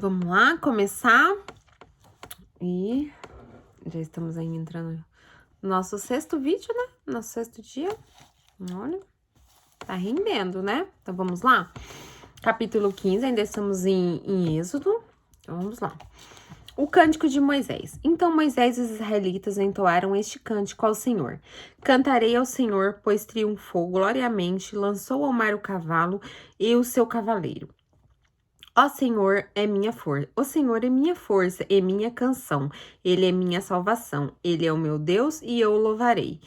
Vamos lá, começar. E já estamos aí entrando no nosso sexto vídeo, né? Nosso sexto dia. Olha, tá rendendo, né? Então, vamos lá. Capítulo 15, ainda estamos em Êxodo. Então, vamos lá. O cântico de Moisés. Então Moisés e os israelitas entoaram este cântico ao Senhor. Cantarei ao Senhor, pois triunfou gloriamente, lançou ao mar o cavalo e o seu cavaleiro. Ó Senhor é minha força, o Senhor é minha força e minha canção. Ele é minha salvação. Ele é o meu Deus e eu o louvarei.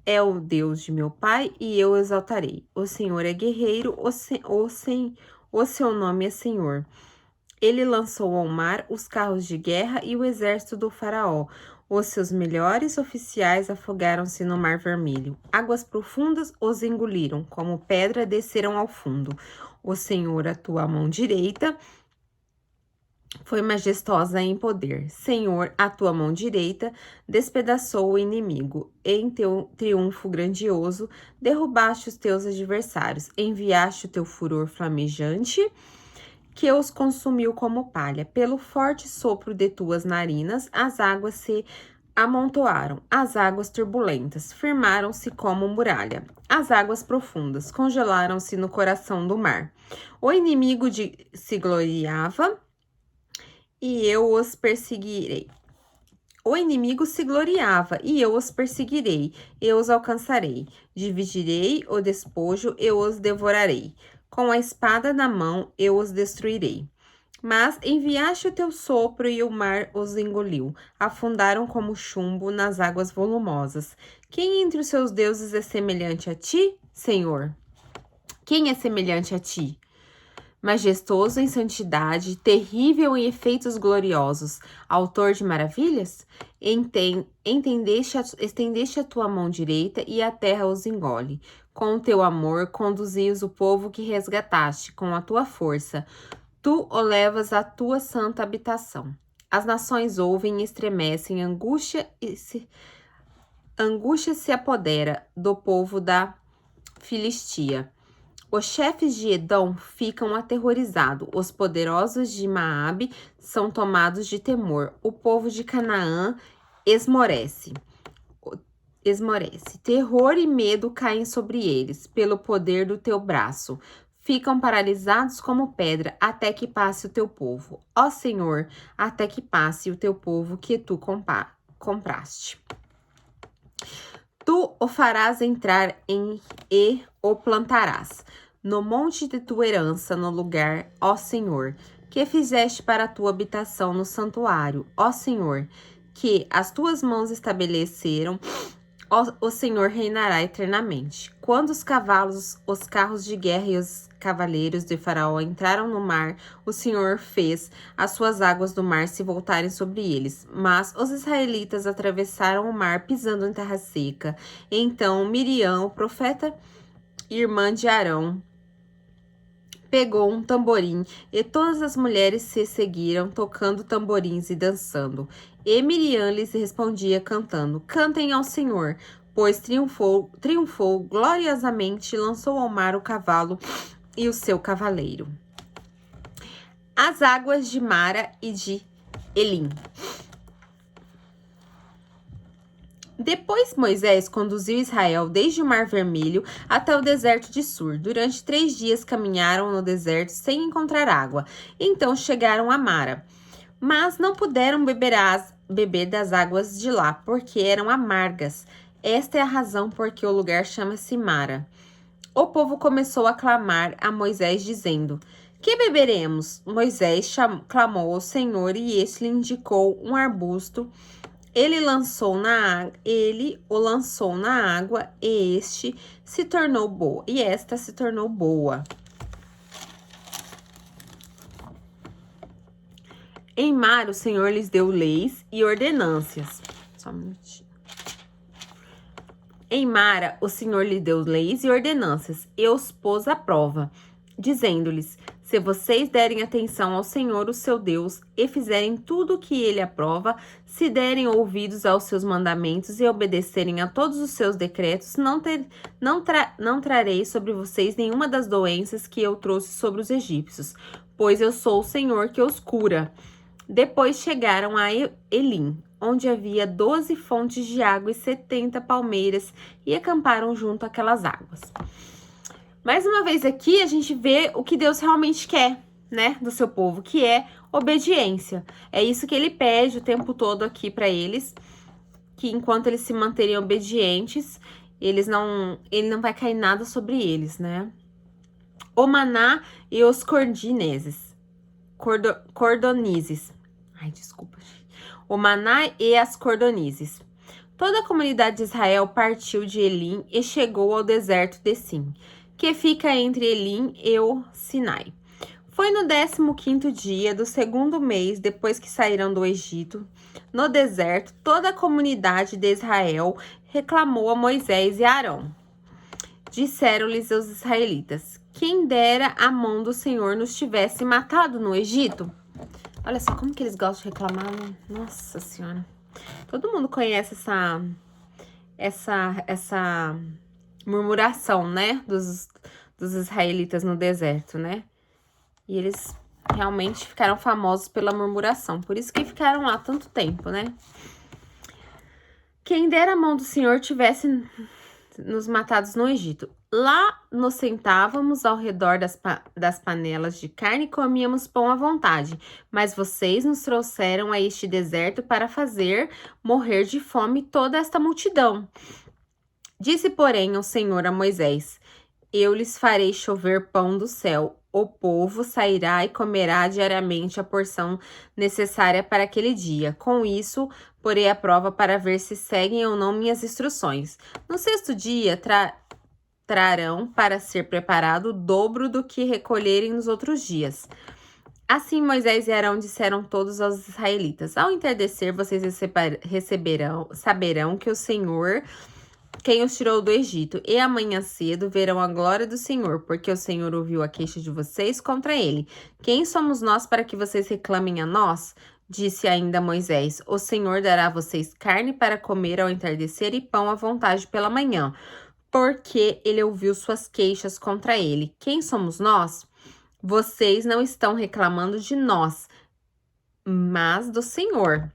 É o Deus de meu pai e eu o exaltarei. O Senhor é guerreiro, o seu nome é Senhor. Ele lançou ao mar os carros de guerra e o exército do faraó. Os seus melhores oficiais afogaram-se no mar vermelho. Águas profundas os engoliram, como pedra desceram ao fundo. O Senhor, a tua mão direita, foi majestosa em poder. Senhor, a tua mão direita despedaçou o inimigo. Em teu triunfo grandioso, derrubaste os teus adversários. Enviaste o teu furor flamejante, que os consumiu como palha. Pelo forte sopro de tuas narinas, as águas se amontoaram. As águas turbulentas firmaram-se como muralha. As águas profundas congelaram-se no coração do mar. O inimigo se gloriava e eu os perseguirei. O inimigo se gloriava, e eu os perseguirei, eu os alcançarei. Dividirei o despojo, eu os devorarei. Com a espada na mão, eu os destruirei. Mas enviaste o teu sopro e o mar os engoliu. Afundaram como chumbo nas águas volumosas. Quem entre os seus deuses é semelhante a ti, Senhor? Quem é semelhante a ti? Majestoso em santidade, terrível em efeitos gloriosos, autor de maravilhas? Estendeste a tua mão direita e a terra os engole. Com o teu amor conduzias o povo que resgataste, com a tua força. Tu o levas à tua santa habitação. As nações ouvem e estremecem, angústia se apodera do povo da Filistia. Os chefes de Edom ficam aterrorizados, os poderosos de Maabe são tomados de temor, o povo de Canaã esmorece. Terror e medo caem sobre eles, pelo poder do teu braço. Ficam paralisados como pedra, até que passe o teu povo. Ó Senhor, até que passe o teu povo que tu compraste. Tu o farás entrar e o plantarás no monte de tua herança, no lugar, ó Senhor, que fizeste para a tua habitação no santuário, ó Senhor, que as tuas mãos estabeleceram. O Senhor reinará eternamente. Quando os cavalos, os carros de guerra e os cavaleiros de Faraó entraram no mar, o Senhor fez as suas águas do mar se voltarem sobre eles. Mas os israelitas atravessaram o mar pisando em terra seca. Então Miriam, o profeta, irmã de Arão, pegou um tamborim, e todas as mulheres se seguiram, tocando tamborins e dançando. E Miriam lhes respondia cantando: Cantem ao Senhor, pois triunfou gloriosamente, lançou ao mar o cavalo e o seu cavaleiro. As águas de Mara e de Elim. Depois Moisés conduziu Israel desde o Mar Vermelho até o deserto de Sur. Durante 3 dias caminharam no deserto sem encontrar água. Então chegaram a Mara. Mas não puderam beber das águas de lá, porque eram amargas. Esta é a razão por que o lugar chama-se Mara. O povo começou a clamar a Moisés, dizendo: Que beberemos? Moisés clamou ao Senhor e este lhe indicou um arbusto. Ele o lançou na água e esta se tornou boa. Em Mar, o Senhor lhes deu leis e ordenâncias. Só um minutinho. Em Mara, o Senhor lhe deu leis e ordenâncias e os pôs à prova, dizendo-lhes: Se vocês derem atenção ao Senhor, o seu Deus, e fizerem tudo o que ele aprova, se derem ouvidos aos seus mandamentos e obedecerem a todos os seus decretos, não trarei sobre vocês nenhuma das doenças que eu trouxe sobre os egípcios, pois eu sou o Senhor que os cura. Depois chegaram a Elim, onde havia 12 fontes de água e 70 palmeiras, e acamparam junto àquelas águas. Mais uma vez aqui, a gente vê o que Deus realmente quer, né, do seu povo, que é obediência. É isso que ele pede o tempo todo aqui para eles, que enquanto eles se manterem obedientes, ele não vai cair nada sobre eles, né? O maná e os cordonizes. Ai, desculpa, gente. O maná e as cordonizes. Toda a comunidade de Israel partiu de Elim e chegou ao deserto de Sim, que fica entre Elim e o Sinai. Foi no 15º dia do 2º mês, depois que saíram do Egito, no deserto, toda a comunidade de Israel reclamou a Moisés e Arão. Disseram-lhes os israelitas: quem dera a mão do Senhor nos tivesse matado no Egito? Olha só como que eles gostam de reclamar, né? Nossa Senhora. Todo mundo conhece essa murmuração, né? Dos israelitas no deserto, né? E eles realmente ficaram famosos pela murmuração. Por isso que ficaram lá tanto tempo, né? Quem dera a mão do Senhor tivesse nos matados no Egito. Lá nos sentávamos ao redor das panelas de carne e comíamos pão à vontade. Mas vocês nos trouxeram a este deserto para fazer morrer de fome toda esta multidão. Disse, porém, o Senhor a Moisés: eu lhes farei chover pão do céu. O povo sairá e comerá diariamente a porção necessária para aquele dia. Com isso, porei à prova para ver se seguem ou não minhas instruções. No 6º dia, trarão para ser preparado o dobro do que recolherem nos outros dias. Assim Moisés e Arão disseram todos aos israelitas: ao entardecer, vocês saberão que o Senhor quem os tirou do Egito, e amanhã cedo verão a glória do Senhor, porque o Senhor ouviu a queixa de vocês contra ele. Quem somos nós para que vocês reclamem a nós? Disse ainda Moisés: o Senhor dará a vocês carne para comer ao entardecer e pão à vontade pela manhã, porque ele ouviu suas queixas contra ele. Quem somos nós? Vocês não estão reclamando de nós, mas do Senhor.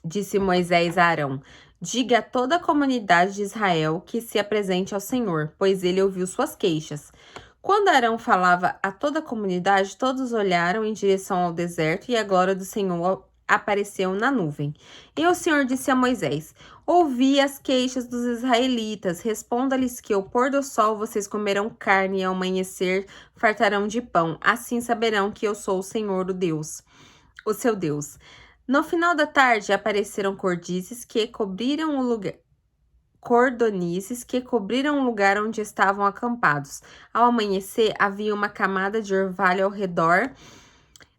Disse Moisés a Arão: diga a toda a comunidade de Israel que se apresente ao Senhor, pois ele ouviu suas queixas. Quando Arão falava a toda a comunidade, todos olharam em direção ao deserto e a glória do Senhor apareceu na nuvem. E o Senhor disse a Moisés: ouvi as queixas dos israelitas, responda-lhes que ao pôr do sol vocês comerão carne e ao amanhecer fartarão de pão. Assim saberão que eu sou o Senhor, o seu Deus. No final da tarde, apareceram cordonizes que cobriram o lugar onde estavam acampados. Ao amanhecer, havia uma camada de orvalho ao redor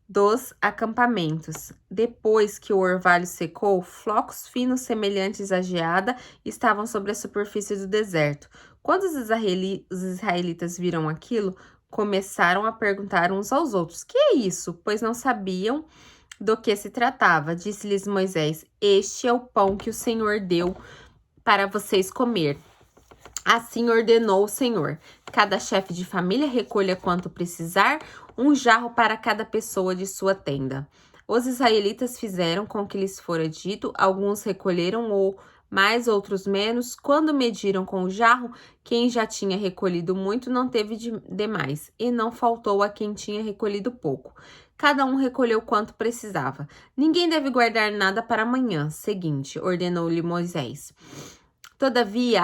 dos acampamentos. Depois que o orvalho secou, flocos finos semelhantes à geada estavam sobre a superfície do deserto. Quando os israelitas viram aquilo, começaram a perguntar uns aos outros: que é isso? Pois não sabiam do que se tratava. Disse-lhes Moisés: este é o pão que o Senhor deu para vocês comer. Assim ordenou o Senhor: cada chefe de família recolha quanto precisar, um jarro para cada pessoa de sua tenda. Os israelitas fizeram com que lhes fora dito, alguns recolheram ou mais, outros menos. Quando mediram com o jarro, quem já tinha recolhido muito não teve demais, e não faltou a quem tinha recolhido pouco. Cada um recolheu quanto precisava. Ninguém deve guardar nada para amanhã seguinte, ordenou-lhe Moisés. Todavia,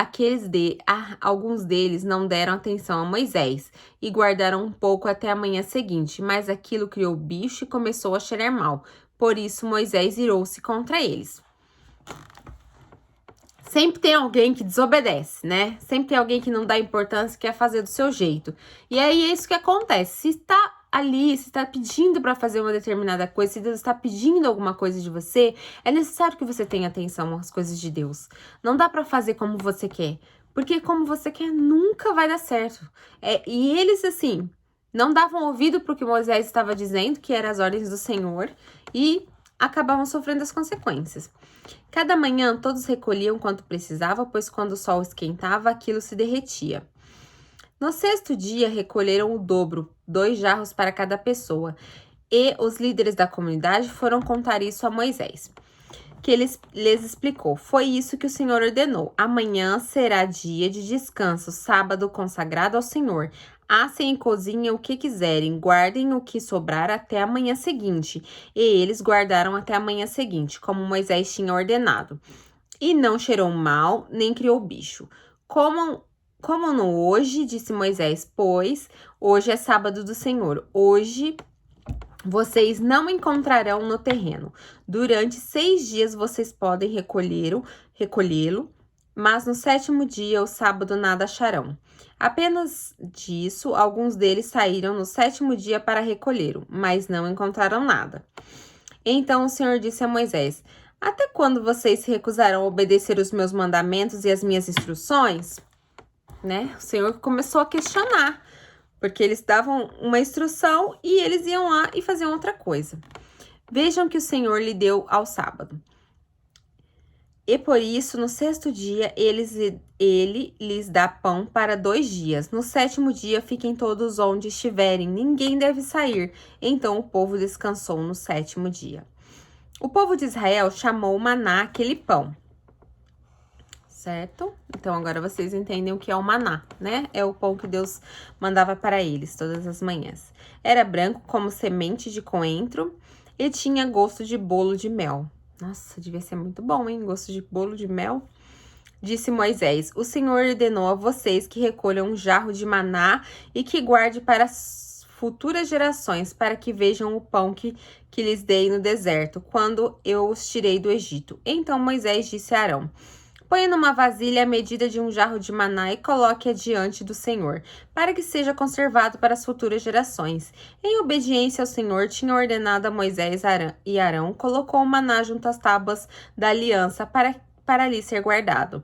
alguns deles não deram atenção a Moisés e guardaram um pouco até a manhã seguinte, mas aquilo criou bicho e começou a cheirar mal. Por isso, Moisés irou-se contra eles. Sempre tem alguém que desobedece, né? Sempre tem alguém que não dá importância e quer fazer do seu jeito. E aí é isso que acontece. Se está ali, se está pedindo para fazer uma determinada coisa, se Deus está pedindo alguma coisa de você, é necessário que você tenha atenção às coisas de Deus. Não dá para fazer como você quer, porque como você quer nunca vai dar certo. E eles, assim, não davam ouvido para o que Moisés estava dizendo, que eram as ordens do Senhor, e acabavam sofrendo as consequências. Cada manhã todos recolhiam quanto precisava, pois quando o sol esquentava, aquilo se derretia. No sexto dia, recolheram o dobro, 2 jarros para cada pessoa. E os líderes da comunidade foram contar isso a Moisés, que lhes explicou: foi isso que o Senhor ordenou. Amanhã será dia de descanso, sábado consagrado ao Senhor. Assem e cozinhem o que quiserem, guardem o que sobrar até a manhã seguinte. E eles guardaram até a manhã seguinte, como Moisés tinha ordenado. E não cheirou mal, nem criou bicho. Como no hoje, disse Moisés, pois hoje é sábado do Senhor. Hoje vocês não encontrarão no terreno. Durante 6 dias vocês podem recolhê-lo, mas no 7º dia, o sábado, nada acharão. Apenas disso, alguns deles saíram no 7º dia para recolhê-lo, mas não encontraram nada. Então o Senhor disse a Moisés: até quando vocês se recusarão a obedecer os meus mandamentos e as minhas instruções? Né? O Senhor começou a questionar, porque eles davam uma instrução e eles iam lá e faziam outra coisa. Vejam que o Senhor lhe deu ao sábado. E por isso, no 6º dia, ele lhes dá pão para 2 dias. No 7º dia, fiquem todos onde estiverem, ninguém deve sair. Então o povo descansou no 7º dia. O povo de Israel chamou o maná aquele pão. Certo? Então, agora vocês entendem o que é o maná, né? É o pão que Deus mandava para eles todas as manhãs. Era branco como semente de coentro e tinha gosto de bolo de mel. Nossa, devia ser muito bom, hein? Gosto de bolo de mel. Disse Moisés: o Senhor ordenou a vocês que recolham um jarro de maná e que guarde para as futuras gerações, para que vejam o pão que lhes dei no deserto, quando eu os tirei do Egito. Então Moisés disse a Arão: põe numa vasilha a medida de um jarro de maná e coloque-a diante do Senhor, para que seja conservado para as futuras gerações. Em obediência ao Senhor, tinha ordenado a Moisés e Arão, colocou o maná junto às tábuas da aliança para ali ser guardado.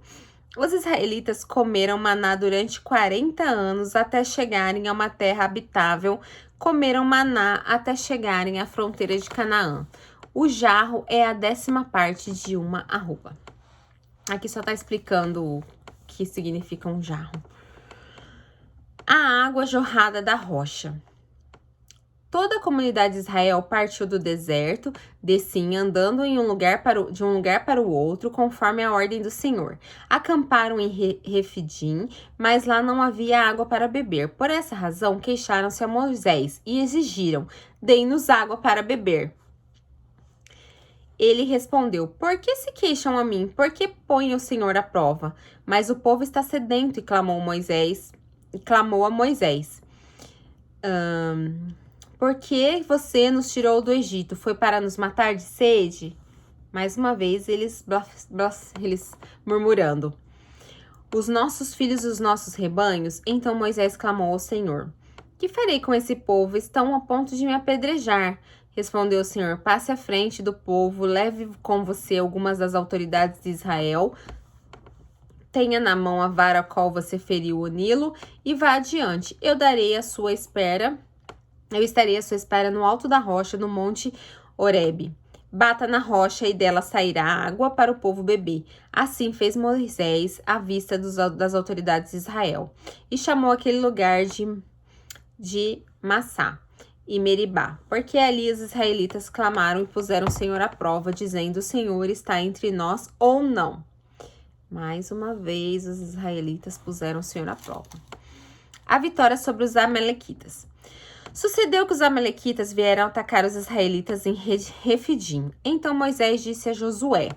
Os israelitas comeram maná durante 40 anos até chegarem a uma terra habitável. Comeram maná até chegarem à fronteira de Canaã. O jarro é a 10ª parte de uma arroba. Aqui só tá explicando o que significa um jarro. A água jorrada da rocha. Toda a comunidade de Israel partiu do deserto, descia andando de um lugar para o outro, conforme a ordem do Senhor. Acamparam em Refidim, mas lá não havia água para beber. Por essa razão, queixaram-se a Moisés e exigiram: dê-nos água para beber. Ele respondeu: por que se queixam a mim? Por que põe o Senhor à prova? Mas o povo está sedento, e clamou a Moisés. Por que você nos tirou do Egito? Foi para nos matar de sede? Mais uma vez, eles murmurando. Os nossos filhos e os nossos rebanhos? Então Moisés clamou ao Senhor: que farei com esse povo? Estão a ponto de me apedrejar. Respondeu o Senhor: passe à frente do povo, leve com você algumas das autoridades de Israel, tenha na mão a vara a qual você feriu o Nilo e vá adiante. Eu estarei à sua espera no alto da rocha, no monte Horebe. Bata na rocha e dela sairá água para o povo beber. Assim fez Moisés à vista das autoridades de Israel. E chamou aquele lugar de Massá e Meribá, porque ali os israelitas clamaram e puseram o Senhor à prova, dizendo: o Senhor está entre nós ou não. Mais uma vez, os israelitas puseram o Senhor à prova. A vitória sobre os amalequitas. Sucedeu que os amalequitas vieram atacar os israelitas em Refidim. Então Moisés disse a Josué: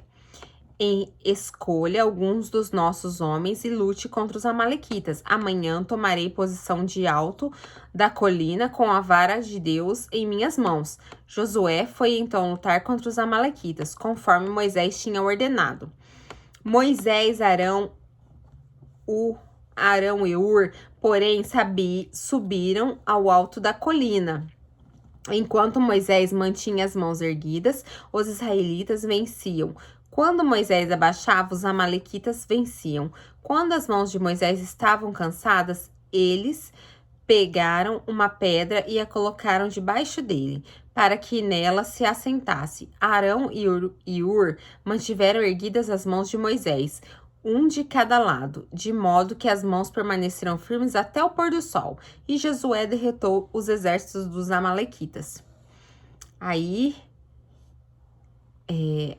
escolha alguns dos nossos homens e lute contra os amalequitas. Amanhã tomarei posição de alto da colina com a vara de Deus em minhas mãos. Josué foi então lutar contra os amalequitas, conforme Moisés tinha ordenado. Moisés, Arão e Ur, porém, subiram ao alto da colina. Enquanto Moisés mantinha as mãos erguidas, os israelitas venciam. Quando Moisés abaixava, os amalequitas venciam. Quando as mãos de Moisés estavam cansadas, eles pegaram uma pedra e a colocaram debaixo dele, para que nela se assentasse. Arão e Ur mantiveram erguidas as mãos de Moisés. um de cada lado, de modo que as mãos permaneceram firmes até o pôr do sol. E Josué derrotou os exércitos dos amalequitas. Aí,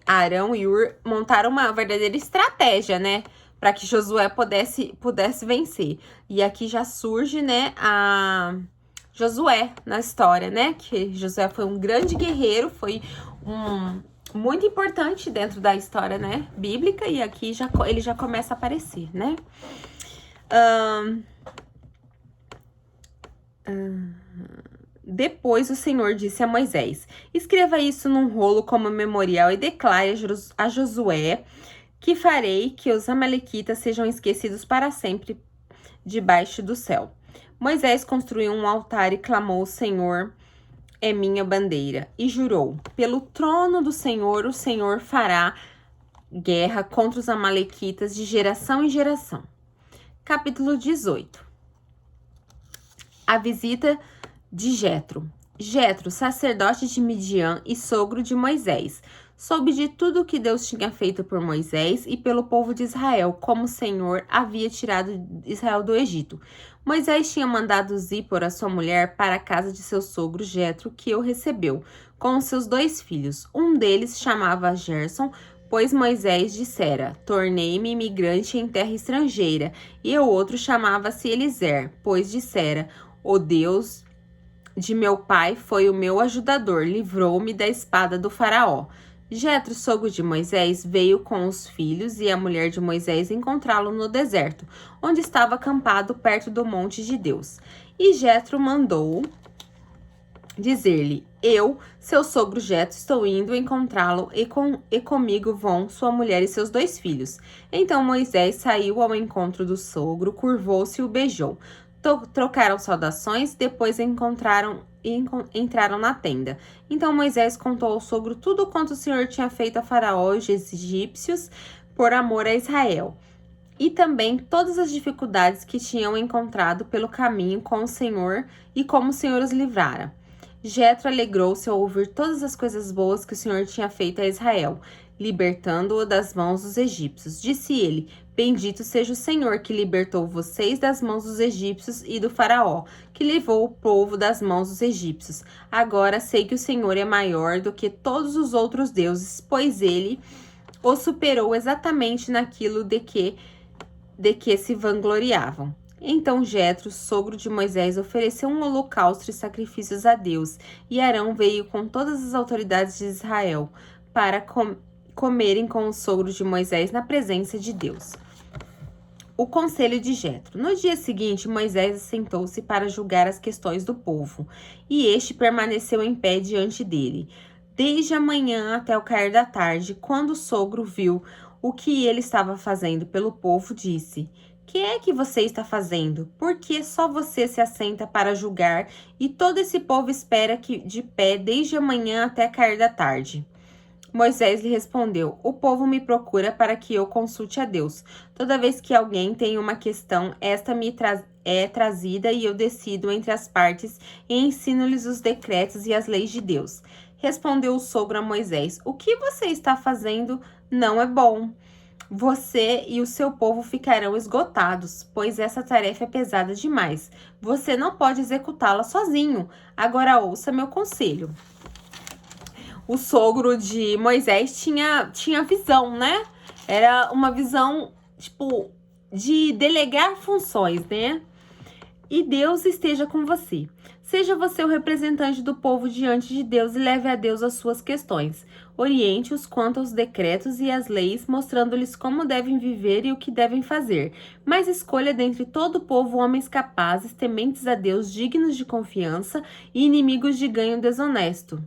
Arão e Hur montaram uma verdadeira estratégia, né? Para que Josué pudesse vencer. E aqui já surge, né, a Josué na história, né? Que Josué foi um grande guerreiro, foi muito importante dentro da história, né, bíblica. E aqui ele já começa a aparecer, né? Depois o Senhor disse a Moisés: escreva isso num rolo como memorial e declare a Josué que farei que os amalequitas sejam esquecidos para sempre debaixo do céu. Moisés construiu um altar e clamou: o Senhor é minha bandeira. E jurou: pelo trono do Senhor, o Senhor fará guerra contra os amalequitas de geração em geração. Capítulo 18. A visita de Jetro. Jetro, sacerdote de Midian e sogro de Moisés, soube de tudo o que Deus tinha feito por Moisés e pelo povo de Israel, como o Senhor havia tirado Israel do Egito. Moisés tinha mandado Zípora, sua mulher, para a casa de seu sogro Jetro, que o recebeu, com seus 2 filhos. Um deles chamava Gerson, pois Moisés dissera: tornei-me imigrante em terra estrangeira. E o outro chamava-se Eliezer, pois dissera: o Deus de meu pai foi o meu ajudador, livrou-me da espada do faraó. Jetro, sogro de Moisés, veio com os filhos e a mulher de Moisés encontrá-lo no deserto, onde estava acampado perto do monte de Deus. E Jetro mandou dizer-lhe: eu, seu sogro Jetro, estou indo encontrá-lo e comigo vão sua mulher e seus 2 filhos. Então Moisés saiu ao encontro do sogro, curvou-se e o beijou. Trocaram saudações, depois entraram na tenda. Então Moisés contou ao sogro tudo quanto o Senhor tinha feito a Faraó e os egípcios por amor a Israel, e também todas as dificuldades que tinham encontrado pelo caminho com o Senhor e como o Senhor os livrara. Jetro alegrou-se ao ouvir todas as coisas boas que o Senhor tinha feito a Israel, libertando-o das mãos dos egípcios. Disse ele: bendito seja o Senhor que libertou vocês das mãos dos egípcios e do faraó, que levou o povo das mãos dos egípcios. Agora sei que o Senhor é maior do que todos os outros deuses, pois ele o superou exatamente naquilo de que se vangloriavam. Então Jetro, sogro de Moisés, ofereceu um holocausto e sacrifícios a Deus, e Arão veio com todas as autoridades de Israel para comerem com o sogro de Moisés na presença de Deus. O conselho de Jetro. No dia seguinte, Moisés assentou-se para julgar as questões do povo, e este permaneceu em pé diante dele, desde a manhã até o cair da tarde. Quando o sogro viu o que ele estava fazendo pelo povo, disse: que é que você está fazendo? Por que só você se assenta para julgar e todo esse povo espera de pé desde a manhã até cair da tarde? Moisés lhe respondeu: o povo me procura para que eu consulte a Deus. Toda vez que alguém tem uma questão, esta me é trazida e eu decido entre as partes e ensino-lhes os decretos e as leis de Deus. Respondeu o sogro a Moisés: o que você está fazendo não é bom. Você e o seu povo ficarão esgotados, pois essa tarefa é pesada demais. Você não pode executá-la sozinho. Agora ouça meu conselho. O sogro de Moisés tinha visão, né? Era uma visão, tipo, de delegar funções, né? E Deus esteja com você. Seja você o representante do povo diante de Deus e leve a Deus as suas questões. Oriente-os quanto aos decretos e às leis, mostrando-lhes como devem viver e o que devem fazer. Mas escolha dentre todo o povo homens capazes, tementes a Deus, dignos de confiança e inimigos de ganho desonesto.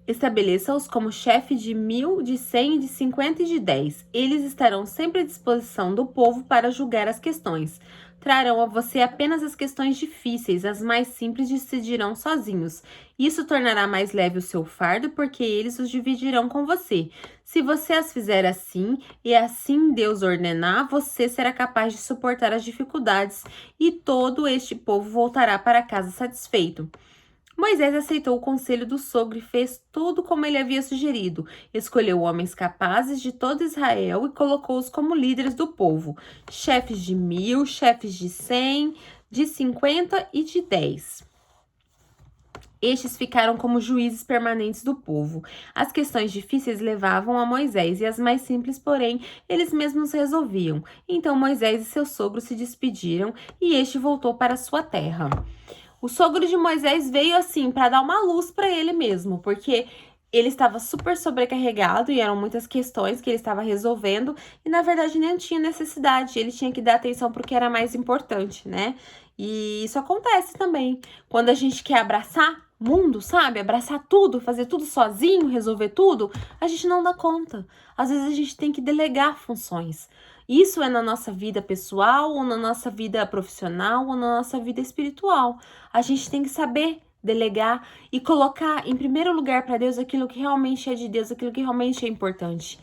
Estabeleça-os como chefe de 1.000, de 100, de 50 e de 10. Eles estarão sempre à disposição do povo para julgar as questões. Trarão a você apenas as questões difíceis, as mais simples decidirão sozinhos. Isso tornará mais leve o seu fardo, porque eles os dividirão com você. Se você as fizer assim, e assim Deus ordenar, você será capaz de suportar as dificuldades, e todo este povo voltará para casa satisfeito. Moisés aceitou o conselho do sogro e fez tudo como ele havia sugerido. Escolheu homens capazes de todo Israel e colocou-os como líderes do povo, chefes de 1000, chefes de 100, de 50 e de 10. Estes ficaram como juízes permanentes do povo. As questões difíceis levavam a Moisés e as mais simples, porém, eles mesmos resolviam. Então Moisés e seu sogro se despediram e este voltou para sua terra. O sogro de Moisés veio assim para dar uma luz para ele mesmo, porque ele estava super sobrecarregado e eram muitas questões que ele estava resolvendo e na verdade nem tinha necessidade, ele tinha que dar atenção para o que era mais importante, né? E isso acontece também quando a gente quer abraçar mundo, sabe? Abraçar tudo, fazer tudo sozinho, resolver tudo, a gente não dá conta. Às vezes a gente tem que delegar funções. Isso é na nossa vida pessoal, ou na nossa vida profissional, ou na nossa vida espiritual. A gente tem que saber delegar e colocar em primeiro lugar para Deus aquilo que realmente é de Deus, aquilo que realmente é importante.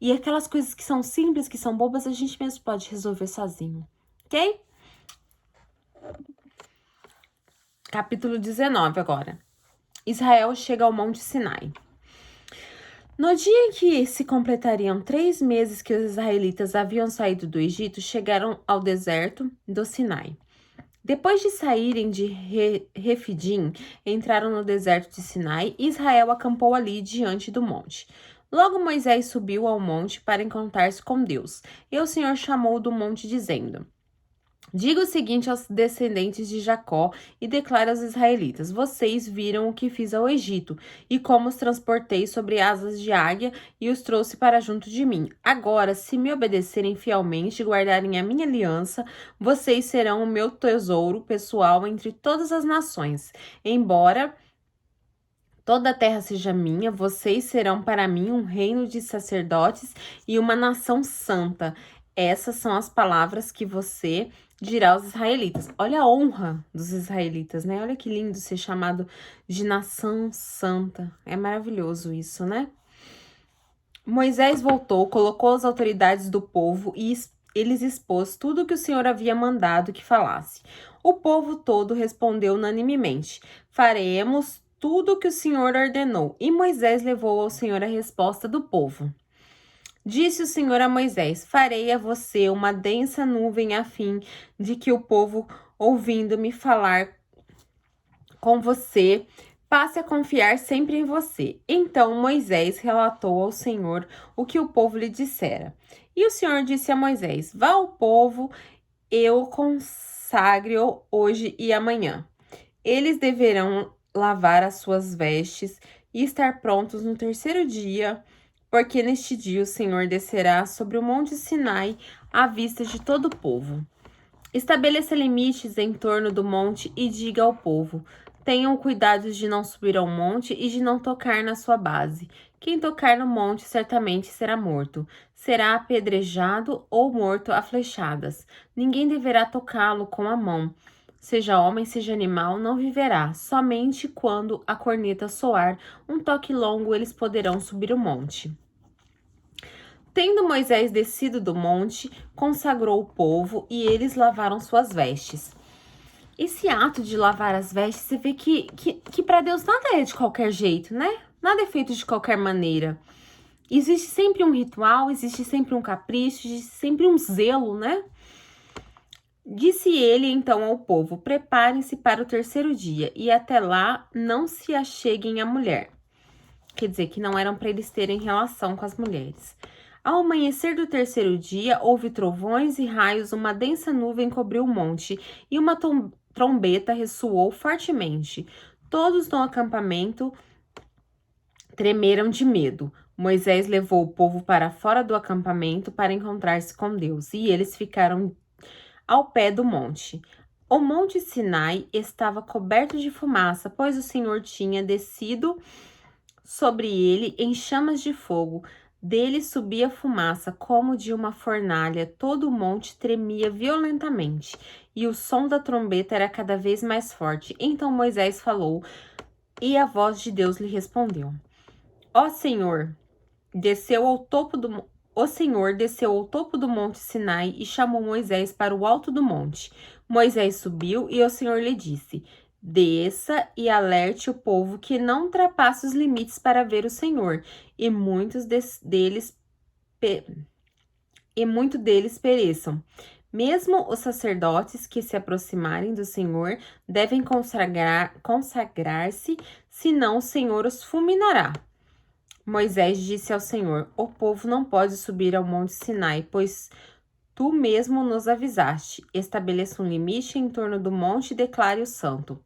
E aquelas coisas que são simples, que são bobas, a gente mesmo pode resolver sozinho, ok? Capítulo 19 agora. Israel chega ao Monte Sinai. No dia em que se completariam 3 meses que os israelitas haviam saído do Egito, chegaram ao deserto do Sinai. Depois de saírem de Refidim, entraram no deserto de Sinai e Israel acampou ali diante do monte. Logo Moisés subiu ao monte para encontrar-se com Deus, e o Senhor chamou do monte dizendo: Diga o seguinte aos descendentes de Jacó e declare aos israelitas: Vocês viram o que fiz ao Egito e como os transportei sobre asas de águia e os trouxe para junto de mim. Agora, se me obedecerem fielmente e guardarem a minha aliança, vocês serão o meu tesouro pessoal entre todas as nações. Embora toda a terra seja minha, vocês serão para mim um reino de sacerdotes e uma nação santa. Essas são as palavras que você dirá aos israelitas. Olha a honra dos israelitas, né? Olha que lindo ser chamado de nação santa. É maravilhoso isso, né? Moisés voltou, colocou as autoridades do povo e eles expôs tudo o que o Senhor havia mandado que falasse. O povo todo respondeu unanimemente: Faremos tudo o que o Senhor ordenou. E Moisés levou ao Senhor a resposta do povo. Disse o Senhor a Moisés: Farei a você uma densa nuvem a fim de que o povo, ouvindo-me falar com você, passe a confiar sempre em você. Então Moisés relatou ao Senhor o que o povo lhe dissera. E o Senhor disse a Moisés: Vá ao povo, eu consagre-o hoje e amanhã. Eles deverão lavar as suas vestes e estar prontos no terceiro dia, porque neste dia o Senhor descerá sobre o monte Sinai à vista de todo o povo. Estabeleça limites em torno do monte e diga ao povo: tenham cuidado de não subir ao monte e de não tocar na sua base. Quem tocar no monte certamente será morto. Será apedrejado ou morto a flechadas. Ninguém deverá tocá-lo com a mão. Seja homem, seja animal, não viverá. Somente quando a corneta soar um toque longo, eles poderão subir o monte. Tendo Moisés descido do monte, consagrou o povo e eles lavaram suas vestes. Esse ato de lavar as vestes, você vê que para Deus nada é de qualquer jeito, né? Nada é feito de qualquer maneira. Existe sempre um ritual, existe sempre um capricho, existe sempre um zelo, né? Disse ele então ao povo: preparem-se para o terceiro dia e até lá não se acheguem à mulher. Quer dizer, que não eram para eles terem relação com as mulheres. Ao amanhecer do terceiro dia, houve trovões e raios, uma densa nuvem cobriu o monte e uma trombeta ressoou fortemente. Todos no acampamento tremeram de medo. Moisés levou o povo para fora do acampamento para encontrar-se com Deus, e eles ficaram ao pé do monte. O monte Sinai estava coberto de fumaça, pois o Senhor tinha descido sobre ele em chamas de fogo. Dele subia fumaça como de uma fornalha, todo o monte tremia violentamente, e o som da trombeta era cada vez mais forte. Então Moisés falou, e a voz de Deus lhe respondeu: O Senhor desceu ao topo do monte Sinai e chamou Moisés para o alto do monte. Moisés subiu e o Senhor lhe disse: Desça e alerte o povo que não ultrapasse os limites para ver o Senhor, e muitos deles pereçam. Mesmo os sacerdotes que se aproximarem do Senhor devem consagrar-se, senão o Senhor os fulminará. Moisés disse ao Senhor: o povo não pode subir ao monte Sinai, pois tu mesmo nos avisaste. Estabeleça um limite em torno do monte e declare-o santo.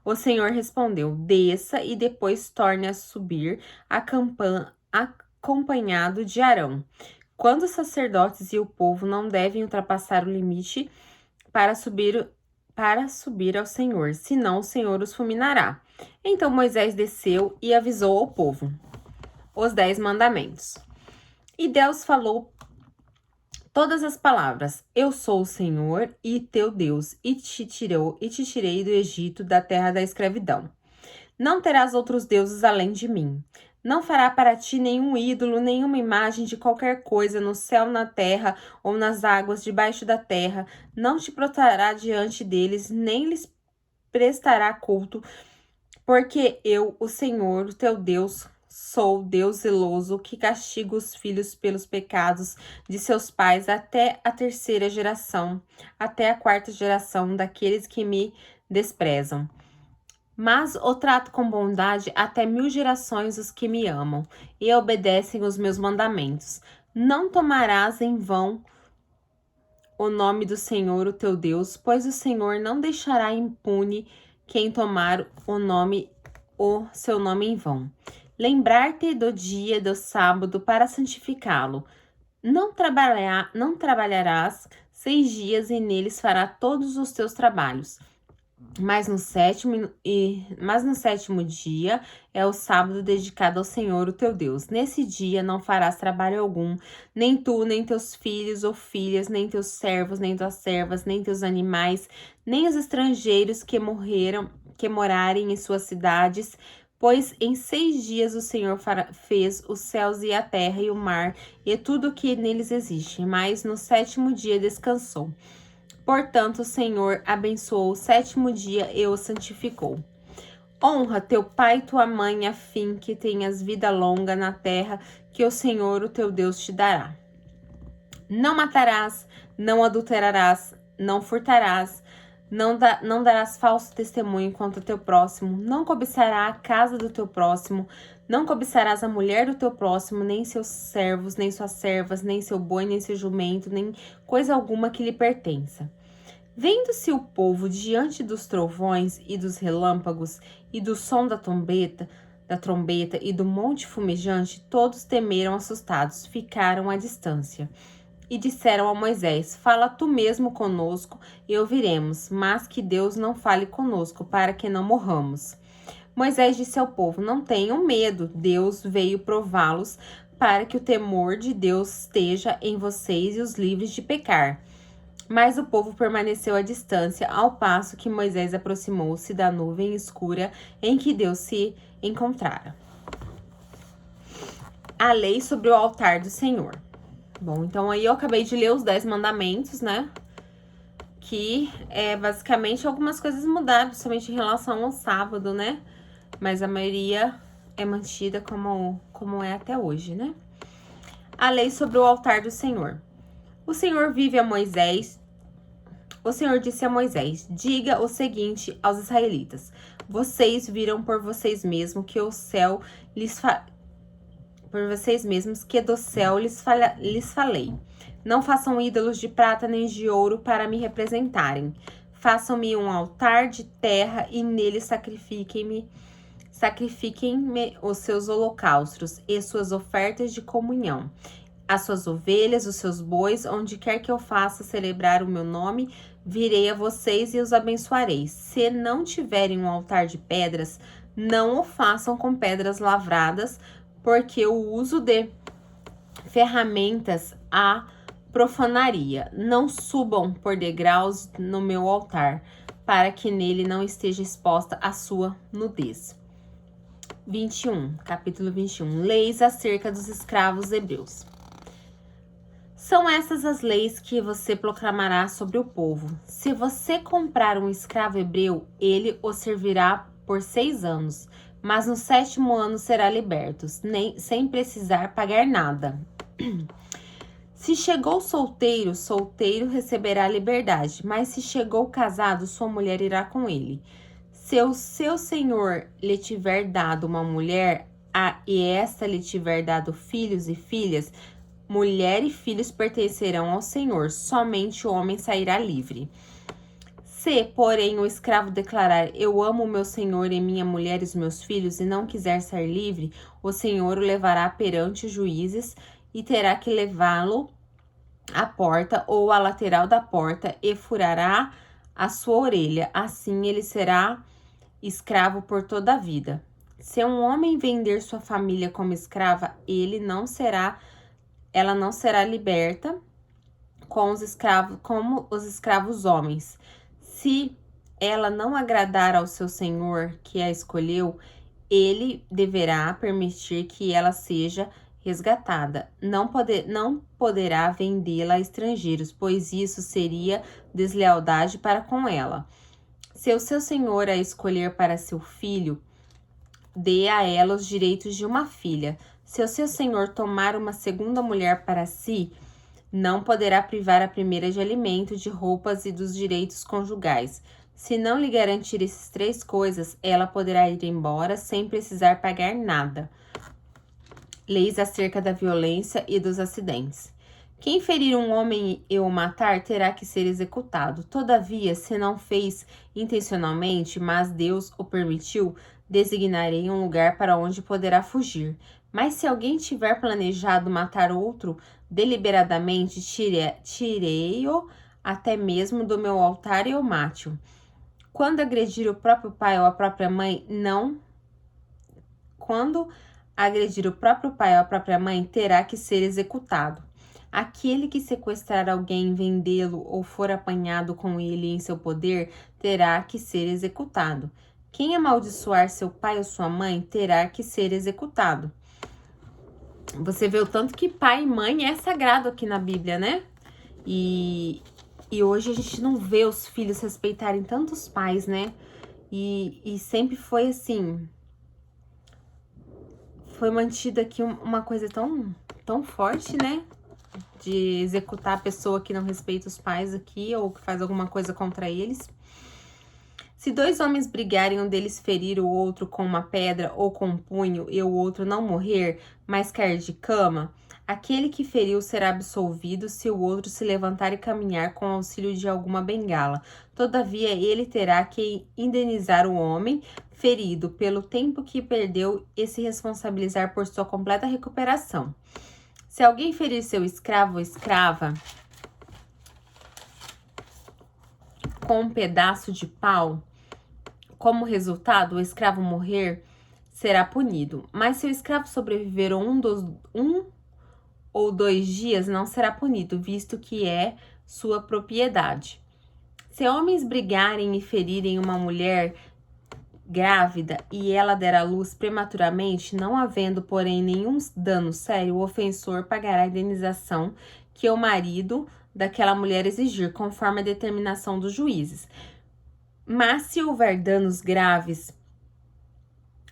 O Senhor respondeu: desça e depois torne a subir acompanhado de Arão. Quando os sacerdotes e o povo não devem ultrapassar o limite para subir ao Senhor, senão o Senhor os fulminará. Então Moisés desceu e avisou ao povo os 10 mandamentos. E Deus falou todas as palavras: eu sou o Senhor e teu Deus, e te tirei do Egito, da terra da escravidão. Não terás outros deuses além de mim. Não fará para ti nenhum ídolo, nenhuma imagem de qualquer coisa no céu, na terra ou nas águas debaixo da terra. Não te prostrará diante deles, nem lhes prestará culto, porque eu, o Senhor, o teu Deus, sou Deus zeloso, que castiga os filhos pelos pecados de seus pais até a 3ª geração, até a 4ª geração daqueles que me desprezam. Mas o trato com bondade até 1000 gerações os que me amam e obedecem os meus mandamentos. Não tomarás em vão o nome do Senhor, o teu Deus, pois o Senhor não deixará impune quem tomar o seu nome em vão. Lembrar-te do dia do sábado para santificá-lo. Não trabalharás 6 dias e neles fará todos os teus trabalhos. Mas no sétimo dia é o sábado dedicado ao Senhor, o teu Deus. Nesse dia não farás trabalho algum, nem tu, nem teus filhos ou filhas, nem teus servos, nem tuas servas, nem teus animais, nem os estrangeiros que morarem em suas cidades, pois em 6 dias o Senhor fez os céus e a terra e o mar e tudo o que neles existe, mas no 7º dia descansou. Portanto, o Senhor abençoou o 7º dia e o santificou. Honra teu pai e tua mãe, a fim que tenhas vida longa na terra que o Senhor, o teu Deus, te dará. Não matarás, não adulterarás, não furtarás, não darás falso testemunho contra o teu próximo, não cobiçarás a casa do teu próximo, não cobiçarás a mulher do teu próximo, nem seus servos, nem suas servas, nem seu boi, nem seu jumento, nem coisa alguma que lhe pertença. Vendo-se o povo diante dos trovões e dos relâmpagos e do som da trombeta e do monte fumejante, todos temeram assustados, ficaram à distância. E disseram a Moisés: fala tu mesmo conosco e ouviremos, mas que Deus não fale conosco, para que não morramos. Moisés disse ao povo: não tenham medo, Deus veio prová-los, para que o temor de Deus esteja em vocês e os livres de pecar. Mas o povo permaneceu à distância, ao passo que Moisés aproximou-se da nuvem escura em que Deus se encontrara. A lei sobre o altar do Senhor. Bom, então aí eu acabei de ler os 10 mandamentos, né? Que basicamente algumas coisas mudaram, principalmente em relação ao sábado, né? Mas a maioria é mantida como é até hoje, né? A lei sobre o altar do Senhor. O Senhor disse a Moisés: diga o seguinte aos israelitas: vocês viram por vocês mesmos que do céu lhes falei. Não façam ídolos de prata nem de ouro para me representarem. Façam-me um altar de terra e nele sacrifiquem-me os seus holocaustos e suas ofertas de comunhão. As suas ovelhas, os seus bois, onde quer que eu faça celebrar o meu nome, virei a vocês e os abençoarei. Se não tiverem um altar de pedras, não o façam com pedras lavradas, porque o uso de ferramentas a profanaria. Não subam por degraus no meu altar, para que nele não esteja exposta a sua nudez. Capítulo 21. Leis acerca dos escravos hebreus. São essas as leis que você proclamará sobre o povo. Se você comprar um escravo hebreu, ele o servirá por 6 anos, mas no 7º ano será liberto, sem precisar pagar nada. Se chegou solteiro, solteiro receberá liberdade, mas se chegou casado, sua mulher irá com ele. Se o seu senhor lhe tiver dado uma mulher, e esta lhe tiver dado filhos e filhas, mulher e filhos pertencerão ao senhor, somente o homem sairá livre. Se, porém, o escravo declarar, eu amo o meu senhor e minha mulher e os meus filhos, e não quiser sair livre, o senhor o levará perante os juízes e terá que levá-lo à porta ou à lateral da porta e furará a sua orelha. Assim ele será escravo por toda a vida. Se um homem vender sua família como escrava, ela não será liberta como os escravos homens. Se ela não agradar ao seu senhor que a escolheu, ele deverá permitir que ela seja resgatada. Não poderá vendê-la a estrangeiros, pois isso seria deslealdade para com ela. Se o seu senhor a escolher para seu filho, dê a ela os direitos de uma filha. Se o seu senhor tomar uma segunda mulher para si, não poderá privar a primeira de alimento, de roupas e dos direitos conjugais. Se não lhe garantir essas 3 coisas, ela poderá ir embora sem precisar pagar nada. Leis acerca da violência e dos acidentes. Quem ferir um homem e o matar terá que ser executado. Todavia, se não fez intencionalmente, mas Deus o permitiu, designarei um lugar para onde poderá fugir. Mas se alguém tiver planejado matar outro, deliberadamente tirei-o até mesmo do meu altar e o mate-o. Quando agredir o próprio pai ou a própria mãe, terá que ser executado. Aquele que sequestrar alguém, vendê-lo ou for apanhado com ele em seu poder, terá que ser executado. Quem amaldiçoar seu pai ou sua mãe, terá que ser executado. Você vê o tanto que pai e mãe é sagrado aqui na Bíblia, né? E hoje a gente não vê os filhos respeitarem tantos pais, né? E sempre foi assim. Foi mantida aqui uma coisa tão forte, né? De executar a pessoa que não respeita os pais aqui ou que faz alguma coisa contra eles. Se 2 homens brigarem, um deles ferir o outro com uma pedra ou com um punho e o outro não morrer, mas cair de cama, aquele que feriu será absolvido se o outro se levantar e caminhar com auxílio de alguma bengala. Todavia, ele terá que indenizar o homem ferido pelo tempo que perdeu e se responsabilizar por sua completa recuperação. Se alguém ferir seu escravo ou escrava com um pedaço de pau, como resultado, o escravo morrer, será punido. Mas se o escravo sobreviver 1 ou 2 dias, não será punido, visto que é sua propriedade. Se homens brigarem e ferirem uma mulher grávida e ela der à luz prematuramente, não havendo, porém, nenhum dano sério, o ofensor pagará a indenização que o marido daquela mulher exigir, conforme a determinação dos juízes. Mas se houver danos graves,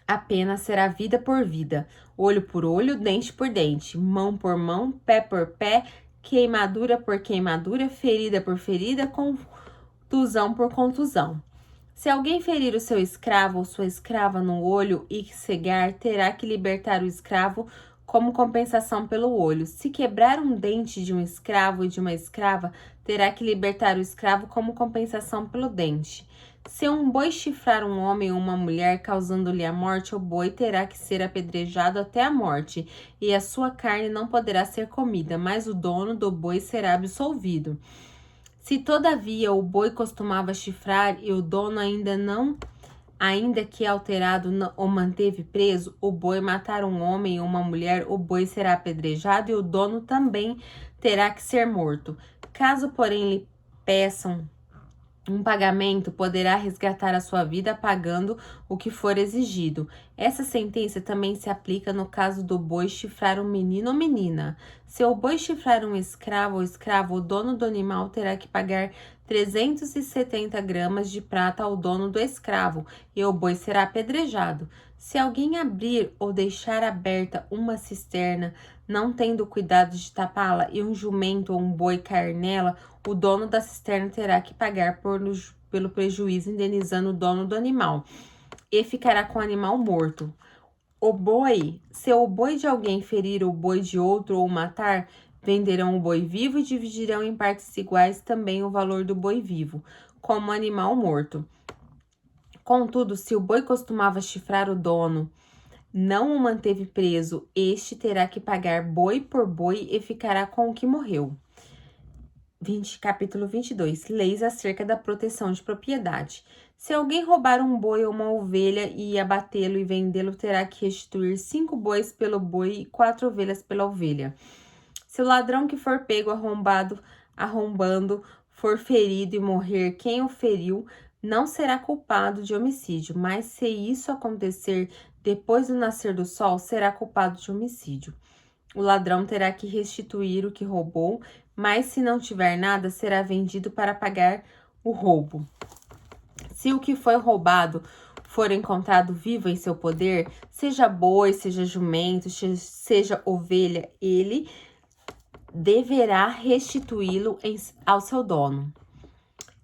a pena será vida por vida, olho por olho, dente por dente, mão por mão, pé por pé, queimadura por queimadura, ferida por ferida, contusão por contusão. Se alguém ferir o seu escravo ou sua escrava no olho e cegar, terá que libertar o escravo como compensação pelo olho. Se quebrar um dente de um escravo e de uma escrava, terá que libertar o escravo como compensação pelo dente. Se um boi chifrar um homem ou uma mulher, causando-lhe a morte, o boi terá que ser apedrejado até a morte, e a sua carne não poderá ser comida, mas o dono do boi será absolvido. Se, todavia, o boi costumava chifrar e o dono ainda que alterado, o manteve preso, o boi matar um homem ou uma mulher, o boi será apedrejado e o dono também terá que ser morto. Caso, porém, lhe peçam Um pagamento poderá resgatar a sua vida pagando o que for exigido. Essa sentença também se aplica no caso do boi chifrar um menino ou menina. Se o boi chifrar um escravo ou escravo, o dono do animal terá que pagar 370 gramas de prata ao dono do escravo e o boi será apedrejado. Se alguém abrir ou deixar aberta uma cisterna, não tendo cuidado de tapá-la, e um jumento ou um boi cair nela, o dono da cisterna terá que pagar pelo prejuízo, indenizando o dono do animal, e ficará com o animal morto. Se o boi de alguém ferir o boi de outro ou matar, venderão o boi vivo e dividirão em partes iguais também o valor do boi vivo, como animal morto. Contudo, se o boi costumava chifrar o dono, não o manteve preso, este terá que pagar boi por boi e ficará com o que morreu. Capítulo 22. Leis acerca da proteção de propriedade. Se alguém roubar um boi ou uma ovelha e abatê-lo e vendê-lo, terá que restituir 5 bois pelo boi e 4 ovelhas pela ovelha. Se o ladrão que for pego arrombando for ferido e morrer quem o feriu, não será culpado de homicídio, mas se isso acontecer depois do nascer do sol, será culpado de homicídio. O ladrão terá que restituir o que roubou, mas se não tiver nada, será vendido para pagar o roubo. Se o que foi roubado for encontrado vivo em seu poder, seja boi, seja jumento, seja ovelha, ele deverá restituí-lo ao seu dono.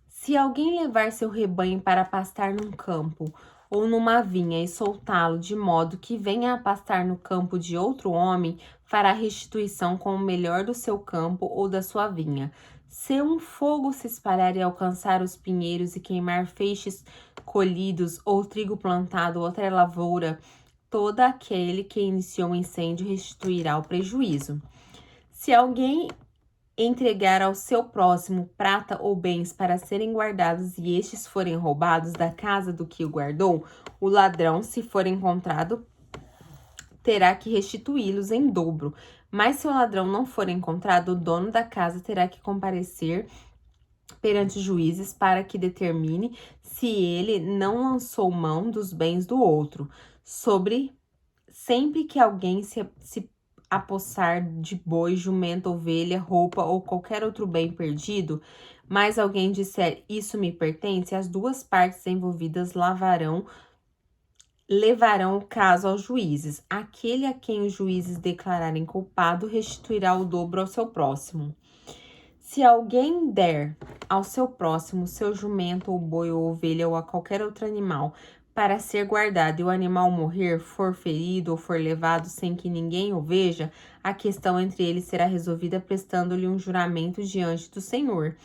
Se alguém levar seu rebanho para pastar num campo ou numa vinha e soltá-lo de modo que venha a pastar no campo de outro homem, fará restituição com o melhor do seu campo ou da sua vinha. Se um fogo se espalhar e alcançar os pinheiros e queimar feixes colhidos ou trigo plantado ou outra lavoura, todo aquele que iniciou o incêndio restituirá o prejuízo. Se alguém entregar ao seu próximo prata ou bens para serem guardados e estes forem roubados da casa do que o guardou, o ladrão, se for encontrado, terá que restituí-los em dobro. Mas se o ladrão não for encontrado, o dono da casa terá que comparecer perante juízes para que determine se ele não lançou mão dos bens do outro. Sempre que alguém se apossar de boi, jumento, ovelha, roupa ou qualquer outro bem perdido, mas alguém disser isso me pertence, as duas partes envolvidas levarão o caso aos juízes. Aquele a quem os juízes declararem culpado restituirá o dobro ao seu próximo. Se alguém der ao seu próximo seu jumento ou boi ou ovelha ou a qualquer outro animal para ser guardado e o animal morrer, for ferido ou for levado sem que ninguém o veja, a questão entre eles será resolvida prestando-lhe um juramento diante do Senhor,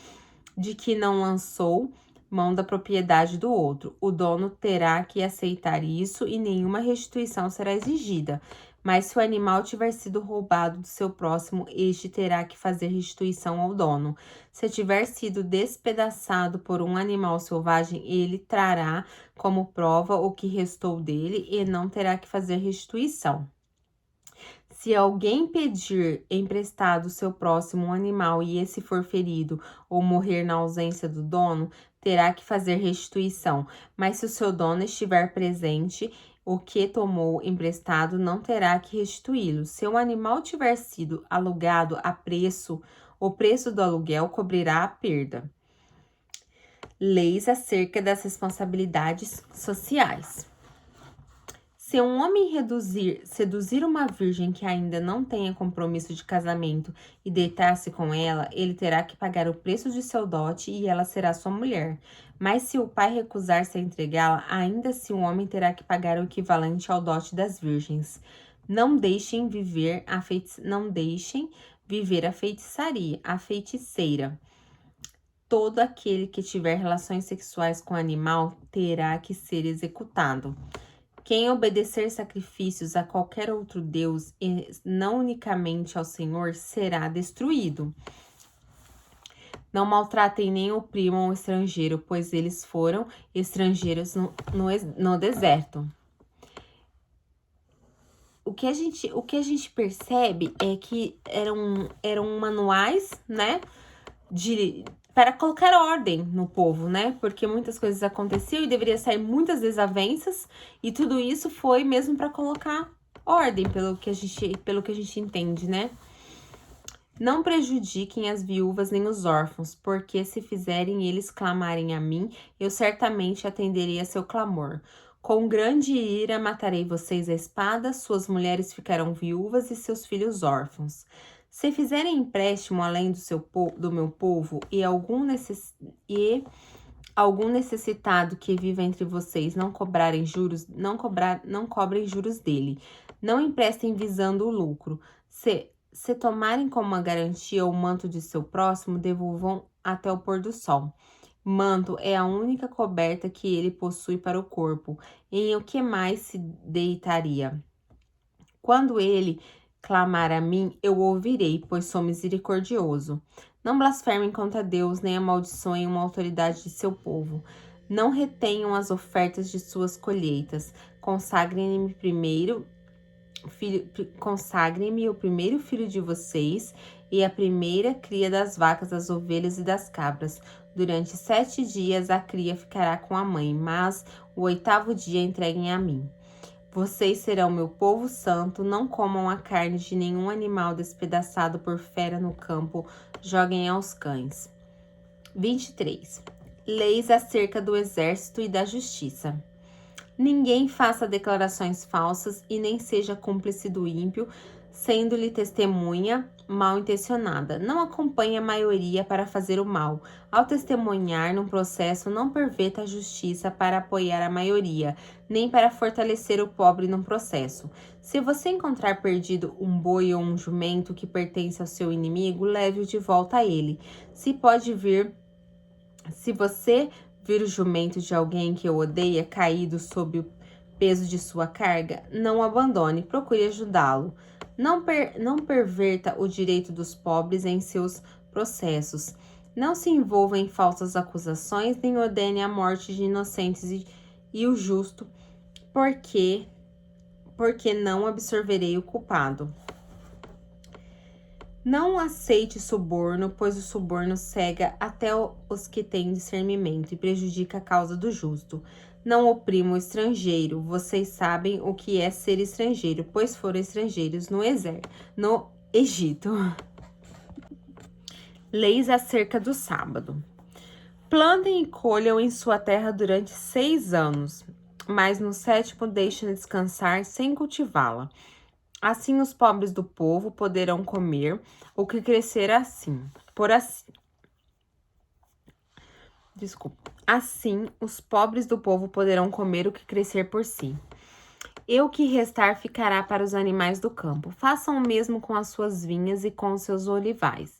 de que não lançou mão da propriedade do outro. O dono terá que aceitar isso e nenhuma restituição será exigida. Mas se o animal tiver sido roubado do seu próximo, este terá que fazer restituição ao dono. Se tiver sido despedaçado por um animal selvagem, ele trará como prova o que restou dele e não terá que fazer restituição. Se alguém pedir emprestado seu próximo um animal e esse for ferido ou morrer na ausência do dono, terá que fazer restituição. Mas se o seu dono estiver presente, o que tomou emprestado não terá que restituí-lo. Se o animal tiver sido alugado a preço, o preço do aluguel cobrirá a perda. Leis acerca das responsabilidades sociais. Se um homem seduzir uma virgem que ainda não tenha compromisso de casamento e deitar-se com ela, ele terá que pagar o preço de seu dote e ela será sua mulher. Mas se o pai recusar-se a entregá-la, ainda assim o homem terá que pagar o equivalente ao dote das virgens. Não deixem viver a feitiçaria, a feiticeira. Todo aquele que tiver relações sexuais com o animal terá que ser executado. Quem obedecer sacrifícios a qualquer outro Deus e não unicamente ao Senhor será destruído. Não maltratem nem oprimam o estrangeiro, pois eles foram estrangeiros no deserto. O que a gente percebe é que eram manuais, né, para colocar ordem no povo, né? Porque muitas coisas aconteciam e deveria sair muitas desavenças, e tudo isso foi mesmo para colocar ordem, pelo que a gente entende, né? Não prejudiquem as viúvas nem os órfãos, porque se fizerem eles clamarem a mim, eu certamente atenderei a seu clamor. Com grande ira matarei vocês à espada, suas mulheres ficarão viúvas e seus filhos órfãos. Se fizerem empréstimo além do meu povo e algum necessitado que viva entre vocês não cobrarem juros, não cobrem juros dele. Não emprestem visando o lucro. Se tomarem como uma garantia o manto de seu próximo, devolvam até o pôr do sol. Manto é a única coberta que ele possui para o corpo. Em o que mais se deitaria? Quando ele clamar a mim, eu o ouvirei, pois sou misericordioso. Não blasfemem contra Deus, nem amaldiçoem uma autoridade de seu povo. Não retenham as ofertas de suas colheitas. Consagrem-me o primeiro filho de vocês e a primeira cria das vacas, das ovelhas e das cabras. Durante 7 dias a cria ficará com a mãe, mas o 8º dia entreguem a mim. Vocês serão meu povo santo, não comam a carne de nenhum animal despedaçado por fera no campo, joguem aos cães. 23. Leis acerca do exército e da justiça. Ninguém faça declarações falsas e nem seja cúmplice do ímpio, sendo-lhe testemunha mal intencionada. Não acompanhe a maioria para fazer o mal. Ao testemunhar num processo, não perverta a justiça para apoiar a maioria, nem para fortalecer o pobre num processo. Se você encontrar perdido um boi ou um jumento que pertence ao seu inimigo, leve-o de volta a ele. Se você vir o jumento de alguém que o odeia caído sob o peso de sua carga, não o abandone, procure ajudá-lo. Não perverta o direito dos pobres em seus processos. Não se envolva em falsas acusações, nem ordene a morte de inocentes e o justo, porque não absorverei o culpado. Não aceite suborno, pois o suborno cega até os que têm discernimento e prejudica a causa do justo. Não oprima o estrangeiro. Vocês sabem o que é ser estrangeiro, pois foram estrangeiros no Egito. Leis acerca do sábado. Plantem e colham em sua terra durante 6 anos, mas no 7º deixem descansar sem cultivá-la. Assim os pobres do povo poderão comer o que crescer Assim os pobres do povo poderão comer o que crescer por si. E o que restar ficará para os animais do campo. Façam o mesmo com as suas vinhas e com os seus olivais.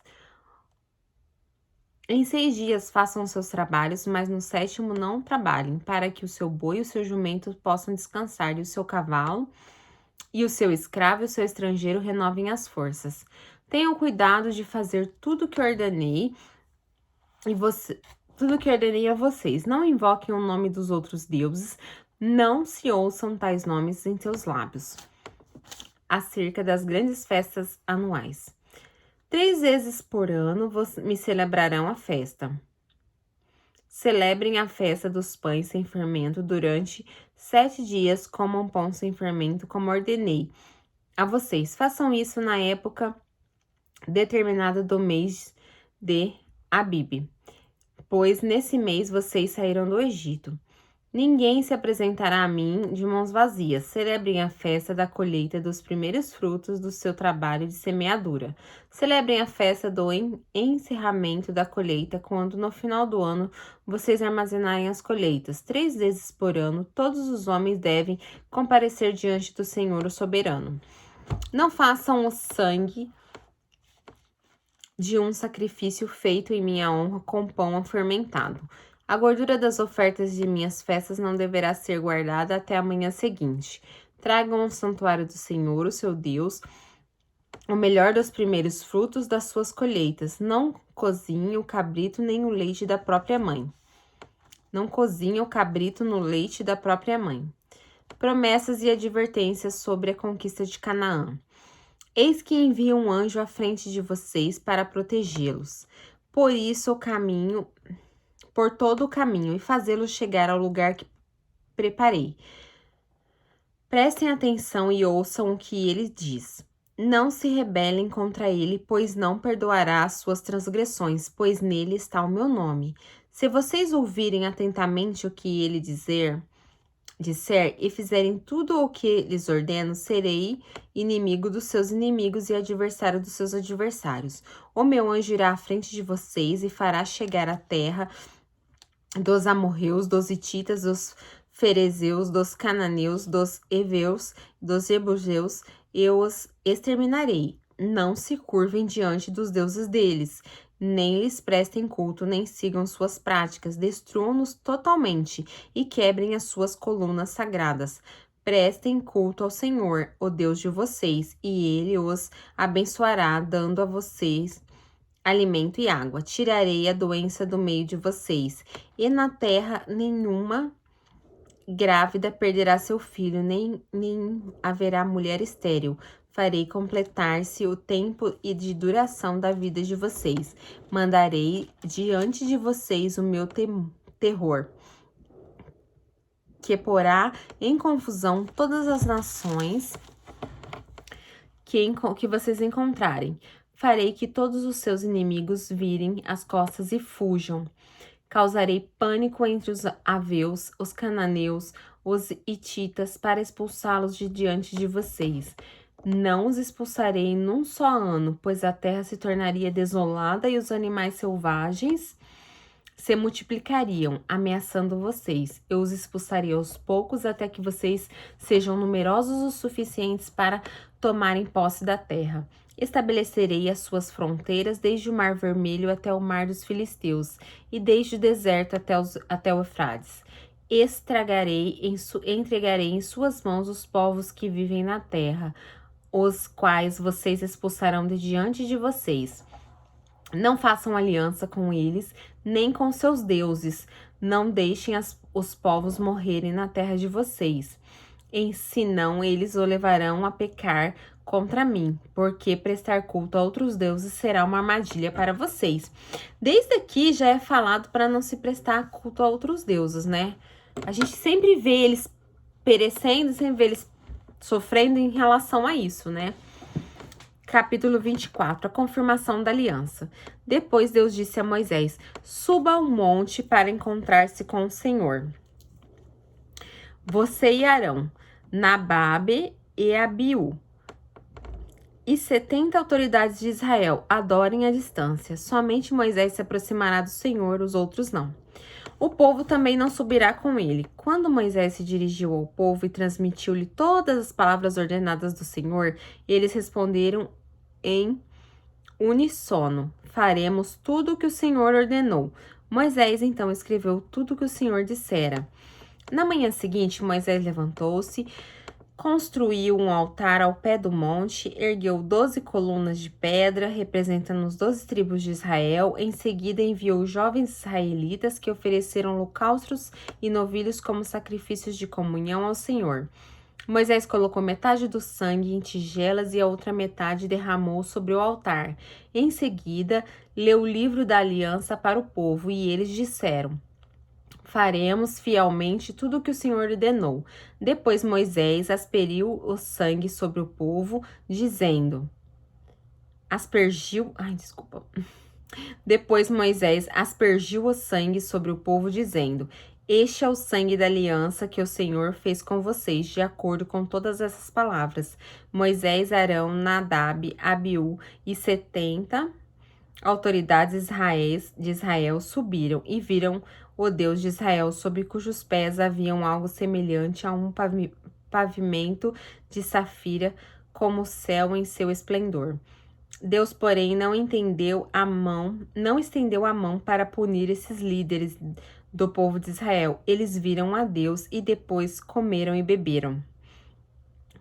Em 6 dias façam os seus trabalhos, mas no 7º não trabalhem, para que o seu boi e o seu jumento possam descansar, e o seu cavalo e o seu escravo e o seu estrangeiro renovem as forças. Tenham cuidado de fazer tudo que ordenei a vocês. Não invoquem o nome dos outros deuses, não se ouçam tais nomes em seus lábios. Acerca das grandes festas anuais. 3 vezes por ano me celebrarão a festa. Celebrem a festa dos pães sem fermento durante 7 dias, comam pão sem fermento, como ordenei a vocês. Façam isso na época determinada do mês de Abibe, pois nesse mês vocês saíram do Egito. Ninguém se apresentará a mim de mãos vazias. Celebrem a festa da colheita dos primeiros frutos do seu trabalho de semeadura. Celebrem a festa do encerramento da colheita, quando no final do ano vocês armazenarem as colheitas. 3 vezes por ano, todos os homens devem comparecer diante do Senhor, o soberano. Não façam o sangue de um sacrifício feito em minha honra com pão fermentado. A gordura das ofertas de minhas festas não deverá ser guardada até a manhã seguinte. Tragam ao santuário do Senhor, o seu Deus, o melhor dos primeiros frutos das suas colheitas. Não cozinhe o cabrito nem o leite da própria mãe. Não cozinhe o cabrito no leite da própria mãe. Promessas e advertências sobre a conquista de Canaã. Eis que envio um anjo à frente de vocês para protegê-los. por isso o caminho, por todo o caminho, e fazê-los chegar ao lugar que preparei. Prestem atenção e ouçam o que ele diz. Não se rebelem contra ele, pois não perdoará as suas transgressões, pois nele está o meu nome. Se vocês ouvirem atentamente o que ele disser e fizerem tudo o que lhes ordeno, serei inimigo dos seus inimigos e adversário dos seus adversários. O meu anjo irá à frente de vocês e fará chegar à terra dos amorreus, dos hititas, dos ferezeus, dos cananeus, dos heveus, dos jebuseus, eu os exterminarei. Não se curvem diante dos deuses deles, nem lhes prestem culto, nem sigam suas práticas, destruam-nos totalmente e quebrem as suas colunas sagradas. Prestem culto ao Senhor, o Deus de vocês, e ele os abençoará, dando a vocês alimento e água. Tirarei a doença do meio de vocês, e na terra nenhuma grávida perderá seu filho, nem haverá mulher estéril. Farei completar-se o tempo e de duração da vida de vocês. Mandarei diante de vocês o meu terror, que porá em confusão todas as nações que vocês encontrarem. Farei que todos os seus inimigos virem as costas e fujam. Causarei pânico entre os aveus, os cananeus, os hititas, para expulsá-los de diante de vocês. Não os expulsarei num só ano, pois a terra se tornaria desolada e os animais selvagens se multiplicariam, ameaçando vocês. Eu os expulsarei aos poucos até que vocês sejam numerosos o suficientes para tomarem posse da terra. Estabelecerei as suas fronteiras desde o Mar Vermelho até o Mar dos Filisteus e desde o deserto até o Eufrates. Entregarei em suas mãos os povos que vivem na terra, os quais vocês expulsarão de diante de vocês. Não façam aliança com eles, nem com seus deuses. Não deixem os povos morrerem na terra de vocês. Senão eles o levarão a pecar contra mim, porque prestar culto a outros deuses será uma armadilha para vocês. Desde aqui já é falado para não se prestar culto a outros deuses, né? A gente sempre vê eles perecendo, sempre vê eles sofrendo em relação a isso, né? Capítulo 24, a confirmação da aliança. Depois Deus disse a Moisés: suba ao monte para encontrar-se com o Senhor. Você e Arão, Nababe e Abiú, e 70 autoridades de Israel adorem à distância. Somente Moisés se aproximará do Senhor, os outros não. O povo também não subirá com ele. Quando Moisés se dirigiu ao povo e transmitiu-lhe todas as palavras ordenadas do Senhor, eles responderam em uníssono: faremos tudo o que o Senhor ordenou. Moisés então escreveu tudo o que o Senhor dissera. Na manhã seguinte, Moisés levantou-se, construiu um altar ao pé do monte, ergueu 12 colunas de pedra, representando os 12 tribos de Israel. Em seguida, enviou jovens israelitas que ofereceram holocaustos e novilhos como sacrifícios de comunhão ao Senhor. Moisés colocou metade do sangue em tigelas e a outra metade derramou sobre o altar. Em seguida, leu o livro da aliança para o povo e eles disseram: faremos fielmente tudo o que o Senhor ordenou. Depois Moisés aspergiu o sangue sobre o povo, dizendo: Depois Moisés aspergiu o sangue sobre o povo, dizendo: este é o sangue da aliança que o Senhor fez com vocês, de acordo com todas essas palavras. Moisés, Arão, Nadab, Abiú e 70 autoridades de Israel subiram e viram o Deus de Israel, sob cujos pés haviam algo semelhante a um pavimento de safira, como o céu em seu esplendor. Deus, porém, não estendeu a mão para punir esses líderes do povo de Israel. Eles viram a Deus e depois comeram e beberam.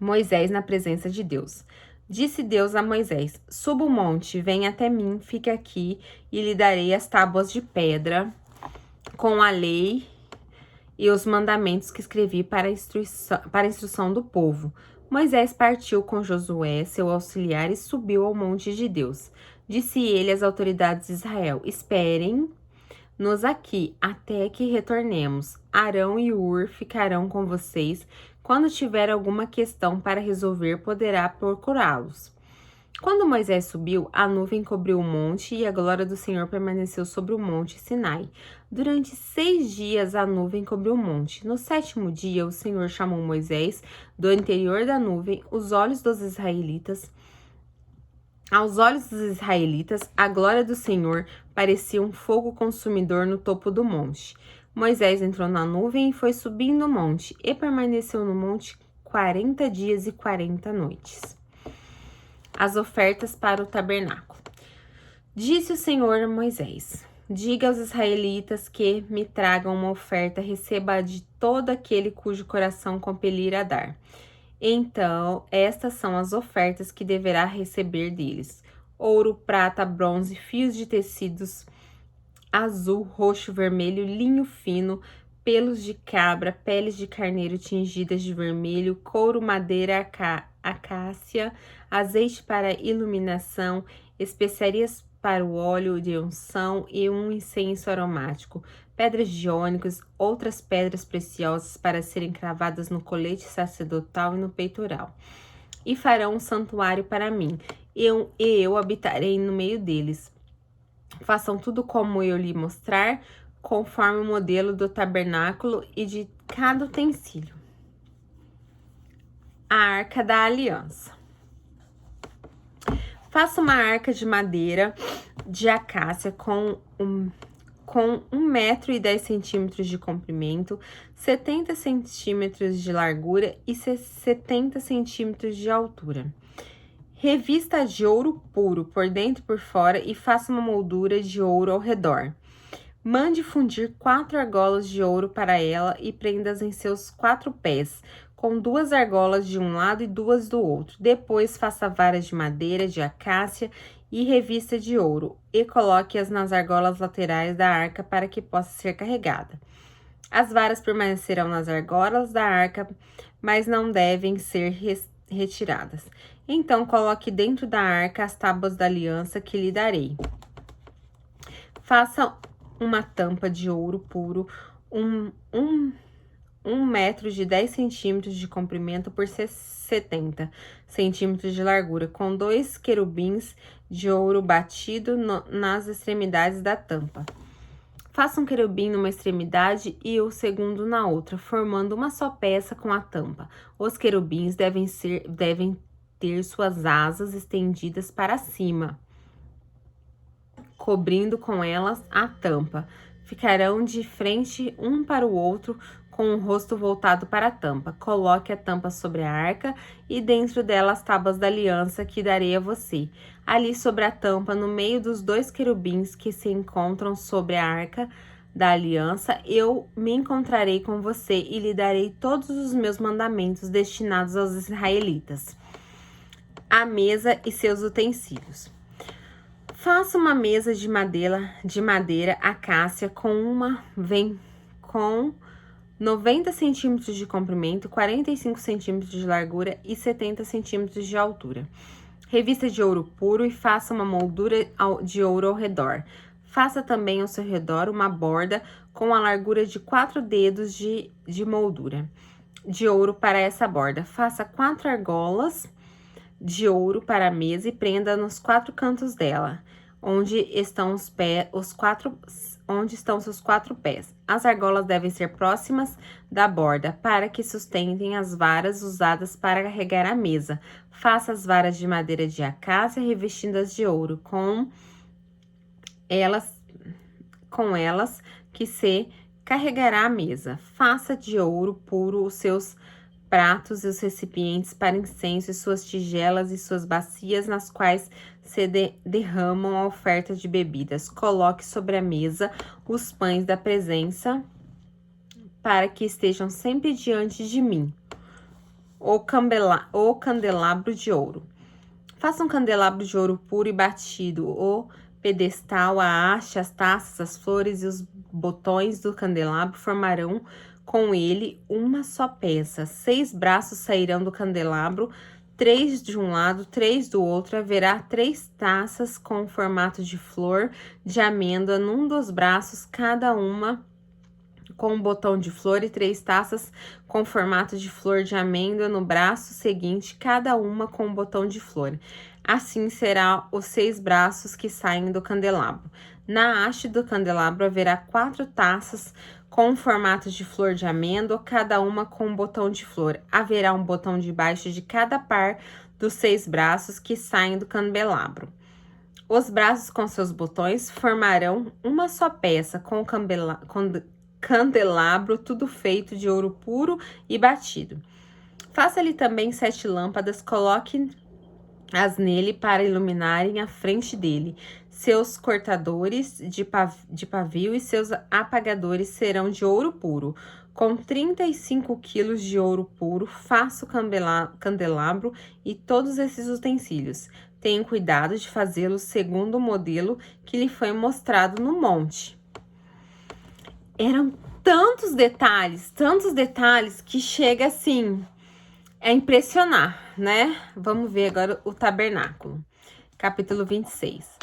Moisés na presença de Deus. Disse Deus a Moisés: suba o monte, venha até mim, fique aqui, e lhe darei as tábuas de pedra com a lei e os mandamentos que escrevi para a instrução do povo. Moisés partiu com Josué, seu auxiliar, e subiu ao monte de Deus. Disse ele às autoridades de Israel: esperem-nos aqui até que retornemos. Arão e Hur ficarão com vocês. Quando tiver alguma questão para resolver, poderá procurá-los. Quando Moisés subiu, a nuvem cobriu o monte e a glória do Senhor permaneceu sobre o monte Sinai. Durante 6 dias a nuvem cobriu o monte. No 7º dia, o Senhor chamou Moisés do interior da nuvem. Aos olhos dos israelitas, a glória do Senhor parecia um fogo consumidor no topo do monte. Moisés entrou na nuvem e foi subindo o monte, e permaneceu no monte 40 dias e 40 noites. As ofertas para o tabernáculo. Disse o Senhor a Moisés: diga aos israelitas que me tragam uma oferta, receba de todo aquele cujo coração compelir a dar. Então, estas são as ofertas que deverá receber deles: ouro, prata, bronze, fios de tecidos azul, roxo, vermelho, linho fino, pelos de cabra, peles de carneiro tingidas de vermelho, couro, madeira, acácia, azeite para iluminação, especiarias para o óleo de unção e um incenso aromático, pedras de ônix, outras pedras preciosas para serem cravadas no colete sacerdotal e no peitoral. E farão um santuário para mim, e eu habitarei no meio deles. Façam tudo como eu lhe mostrar, conforme o modelo do tabernáculo e de cada utensílio. A Arca da Aliança. Faça uma arca de madeira de acácia com 1,10 m de comprimento, 70 centímetros de largura e 70 centímetros de altura. Revista de ouro puro por dentro e por fora e faça uma moldura de ouro ao redor. Mande fundir 4 argolas de ouro para ela e prenda-as em seus 4 pés, com 2 argolas de um lado e 2 do outro. Depois faça varas de madeira de acácia e revista de ouro e coloque-as nas argolas laterais da arca para que possa ser carregada. As varas permanecerão nas argolas da arca, mas não devem ser retiradas. Então, coloque dentro da arca as tábuas da aliança que lhe darei. Faça uma tampa de ouro puro, 1 metro de 10 centímetros de comprimento por 70 centímetros de largura, com 2 querubins de ouro batido nas extremidades da tampa. Faça um querubim numa extremidade e o segundo na outra, formando uma só peça com a tampa. Os querubins devem ter suas asas estendidas para cima, cobrindo com elas a tampa. Ficarão de frente um para o outro, com o rosto voltado para a tampa. Coloque a tampa sobre a arca e dentro dela as tábuas da aliança que darei a você. Ali sobre a tampa, no meio dos 2 querubins que se encontram sobre a arca da aliança, eu me encontrarei com você e lhe darei todos os meus mandamentos destinados aos israelitas. A mesa e seus utensílios. Faça uma mesa de madeira acácia com 90 centímetros de comprimento, 45 centímetros de largura e 70 centímetros de altura. Revista de ouro puro e faça uma moldura de ouro ao redor. Faça também ao seu redor uma borda com a largura de 4 dedos de moldura de ouro para essa borda. Faça 4 argolas de ouro para a mesa e prenda nos 4 cantos dela, onde estão seus 4 pés. As argolas devem ser próximas da borda, para que sustentem as varas usadas para carregar a mesa. Faça as varas de madeira de acácia revestidas de ouro, com elas que se carregará a mesa. Faça de ouro puro os seus pratos e os recipientes para incenso e suas tigelas e suas bacias nas quais se derramam a oferta de bebidas. Coloque sobre a mesa os pães da presença para que estejam sempre diante de mim. O candelabro de ouro. Faça um candelabro de ouro puro e batido. O pedestal, a haste, as taças, as flores e os botões do candelabro formarão com ele uma só peça. 6 braços sairão do candelabro, 3 de um lado, 3 do outro. Haverá 3 taças com formato de flor de amêndoa num dos braços, cada uma com um botão de flor, e 3 taças com formato de flor de amêndoa no braço seguinte, cada uma com um botão de flor. Assim será os 6 braços que saem do candelabro. Na haste do candelabro haverá 4 taças com formato de flor de amêndoa, cada uma com um botão de flor. Haverá um botão debaixo de cada par dos 6 braços que saem do candelabro. Os braços com seus botões formarão uma só peça com o candelabro, tudo feito de ouro puro e batido. Faça-lhe também 7 lâmpadas, coloque-as nele para iluminarem a frente dele. Seus cortadores de pavio e seus apagadores serão de ouro puro. Com 35 quilos de ouro puro, faça o candelabro e todos esses utensílios. Tenha cuidado de fazê-los segundo o modelo que lhe foi mostrado no monte. Eram tantos detalhes que chega assim a impressionar, né? Vamos ver agora o tabernáculo. Capítulo 26.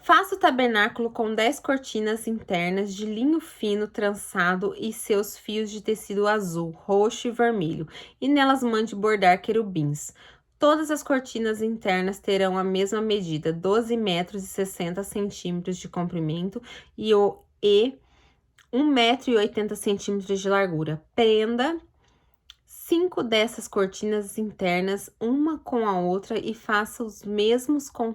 Faça o tabernáculo com 10 cortinas internas de linho fino trançado e seus fios de tecido azul, roxo e vermelho, e nelas mande bordar querubins. Todas as cortinas internas terão a mesma medida, 12 metros e 60 centímetros de comprimento e 1,80 m de largura. Prenda 5 dessas cortinas internas, uma com a outra, e faça os mesmos com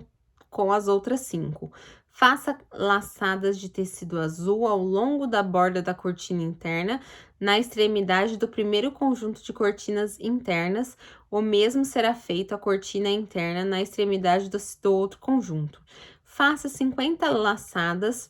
as outras 5. Faça laçadas de tecido azul ao longo da borda da cortina interna, na extremidade do primeiro conjunto de cortinas internas. O mesmo será feito à cortina interna na extremidade do outro conjunto. Faça 50 laçadas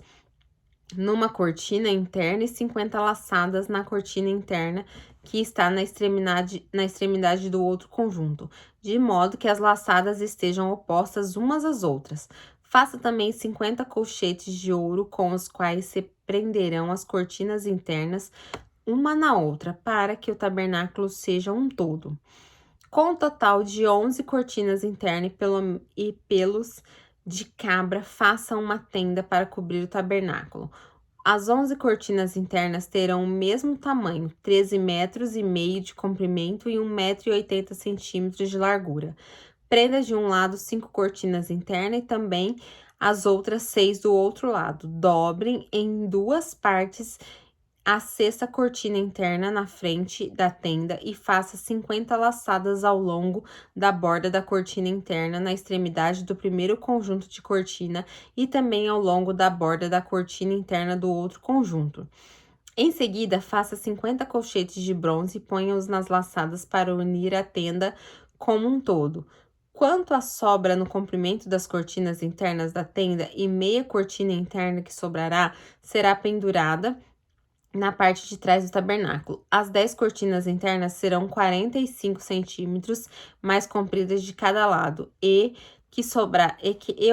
numa cortina interna e 50 laçadas na cortina interna que está na extremidade do outro conjunto, de modo que as laçadas estejam opostas umas às outras. Faça também 50 colchetes de ouro com os quais se prenderão as cortinas internas uma na outra, para que o tabernáculo seja um todo. Com um total de 11 cortinas internas e pelos de cabra, faça uma tenda para cobrir o tabernáculo. As 11 cortinas internas terão o mesmo tamanho, 13,5 metros de comprimento e 1,80 m de largura. Prenda de um lado 5 cortinas internas e também as outras 6 do outro lado. Dobrem em 2 partes a 6ª cortina interna na frente da tenda e faça 50 laçadas ao longo da borda da cortina interna na extremidade do primeiro conjunto de cortina e também ao longo da borda da cortina interna do outro conjunto. Em seguida, faça 50 colchetes de bronze e ponha-os nas laçadas para unir a tenda como um todo. Quanto à sobra no comprimento das cortinas internas da tenda, e meia cortina interna que sobrará será pendurada na parte de trás do tabernáculo. As 10 cortinas internas serão 45 centímetros mais compridas de cada lado, e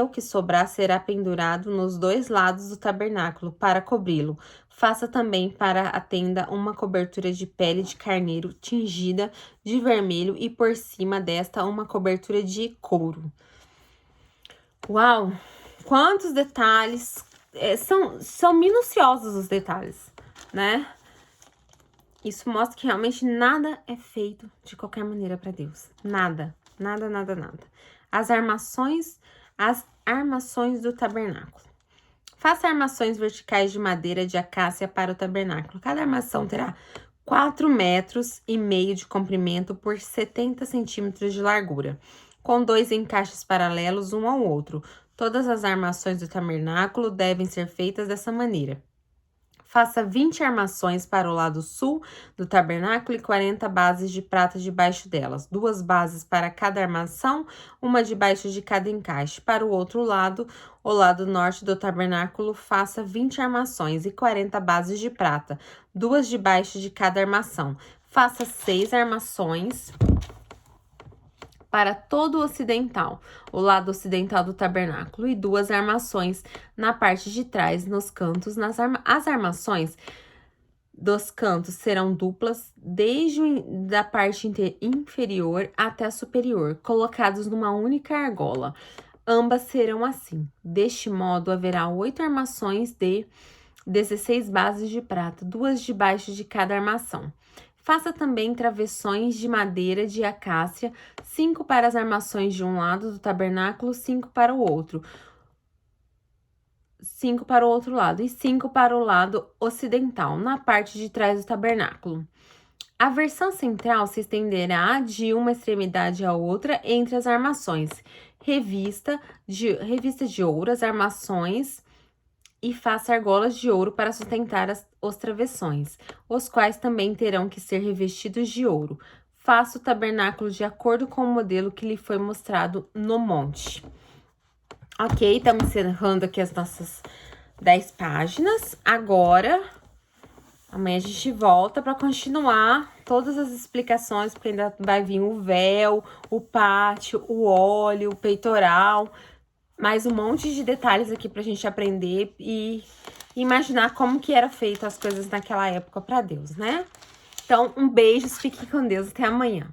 o que sobrar será pendurado nos 2 lados do tabernáculo para cobri-lo. Faça também para a tenda uma cobertura de pele de carneiro tingida de vermelho e por cima desta uma cobertura de couro. Uau! Quantos detalhes! São minuciosos os detalhes, né? Isso mostra que realmente nada é feito de qualquer maneira para Deus. Nada. As armações do tabernáculo. Faça armações verticais de madeira de acácia para o tabernáculo. Cada armação terá 4,5 metros de comprimento por 70 centímetros de largura, com 2 encaixes paralelos um ao outro. Todas as armações do tabernáculo devem ser feitas dessa maneira. Faça 20 armações para o lado sul do tabernáculo e 40 bases de prata debaixo delas. 2 bases para cada armação, uma debaixo de cada encaixe. Para o outro lado, o lado norte do tabernáculo, faça 20 armações e 40 bases de prata, 2 debaixo de cada armação. Faça 6 armações para todo o ocidental, o lado ocidental do tabernáculo, e 2 armações na parte de trás, nos cantos. As armações dos cantos serão duplas, desde da parte inferior até a superior, colocados numa única argola. Ambas serão assim. Deste modo, haverá 8 armações de 16 bases de prata, 2 debaixo de cada armação. Faça também travessões de madeira de acácia, 5 para as armações de um lado do tabernáculo, 5 para o outro. 5 para o outro lado e 5 para o lado ocidental, na parte de trás do tabernáculo. A versão central se estenderá de uma extremidade à outra entre as armações. Revista de ouro as armações e faça argolas de ouro para sustentar os travessões, os quais também terão que ser revestidos de ouro. Faça o tabernáculo de acordo com o modelo que lhe foi mostrado no monte. Ok, estamos encerrando aqui as nossas 10 páginas. Agora, amanhã a gente volta para continuar todas as explicações, porque ainda vai vir o véu, o pátio, o óleo, o peitoral, mais um monte de detalhes aqui pra gente aprender e imaginar como que era feito as coisas naquela época para Deus, né? Então, um beijo, fiquem com Deus, até amanhã.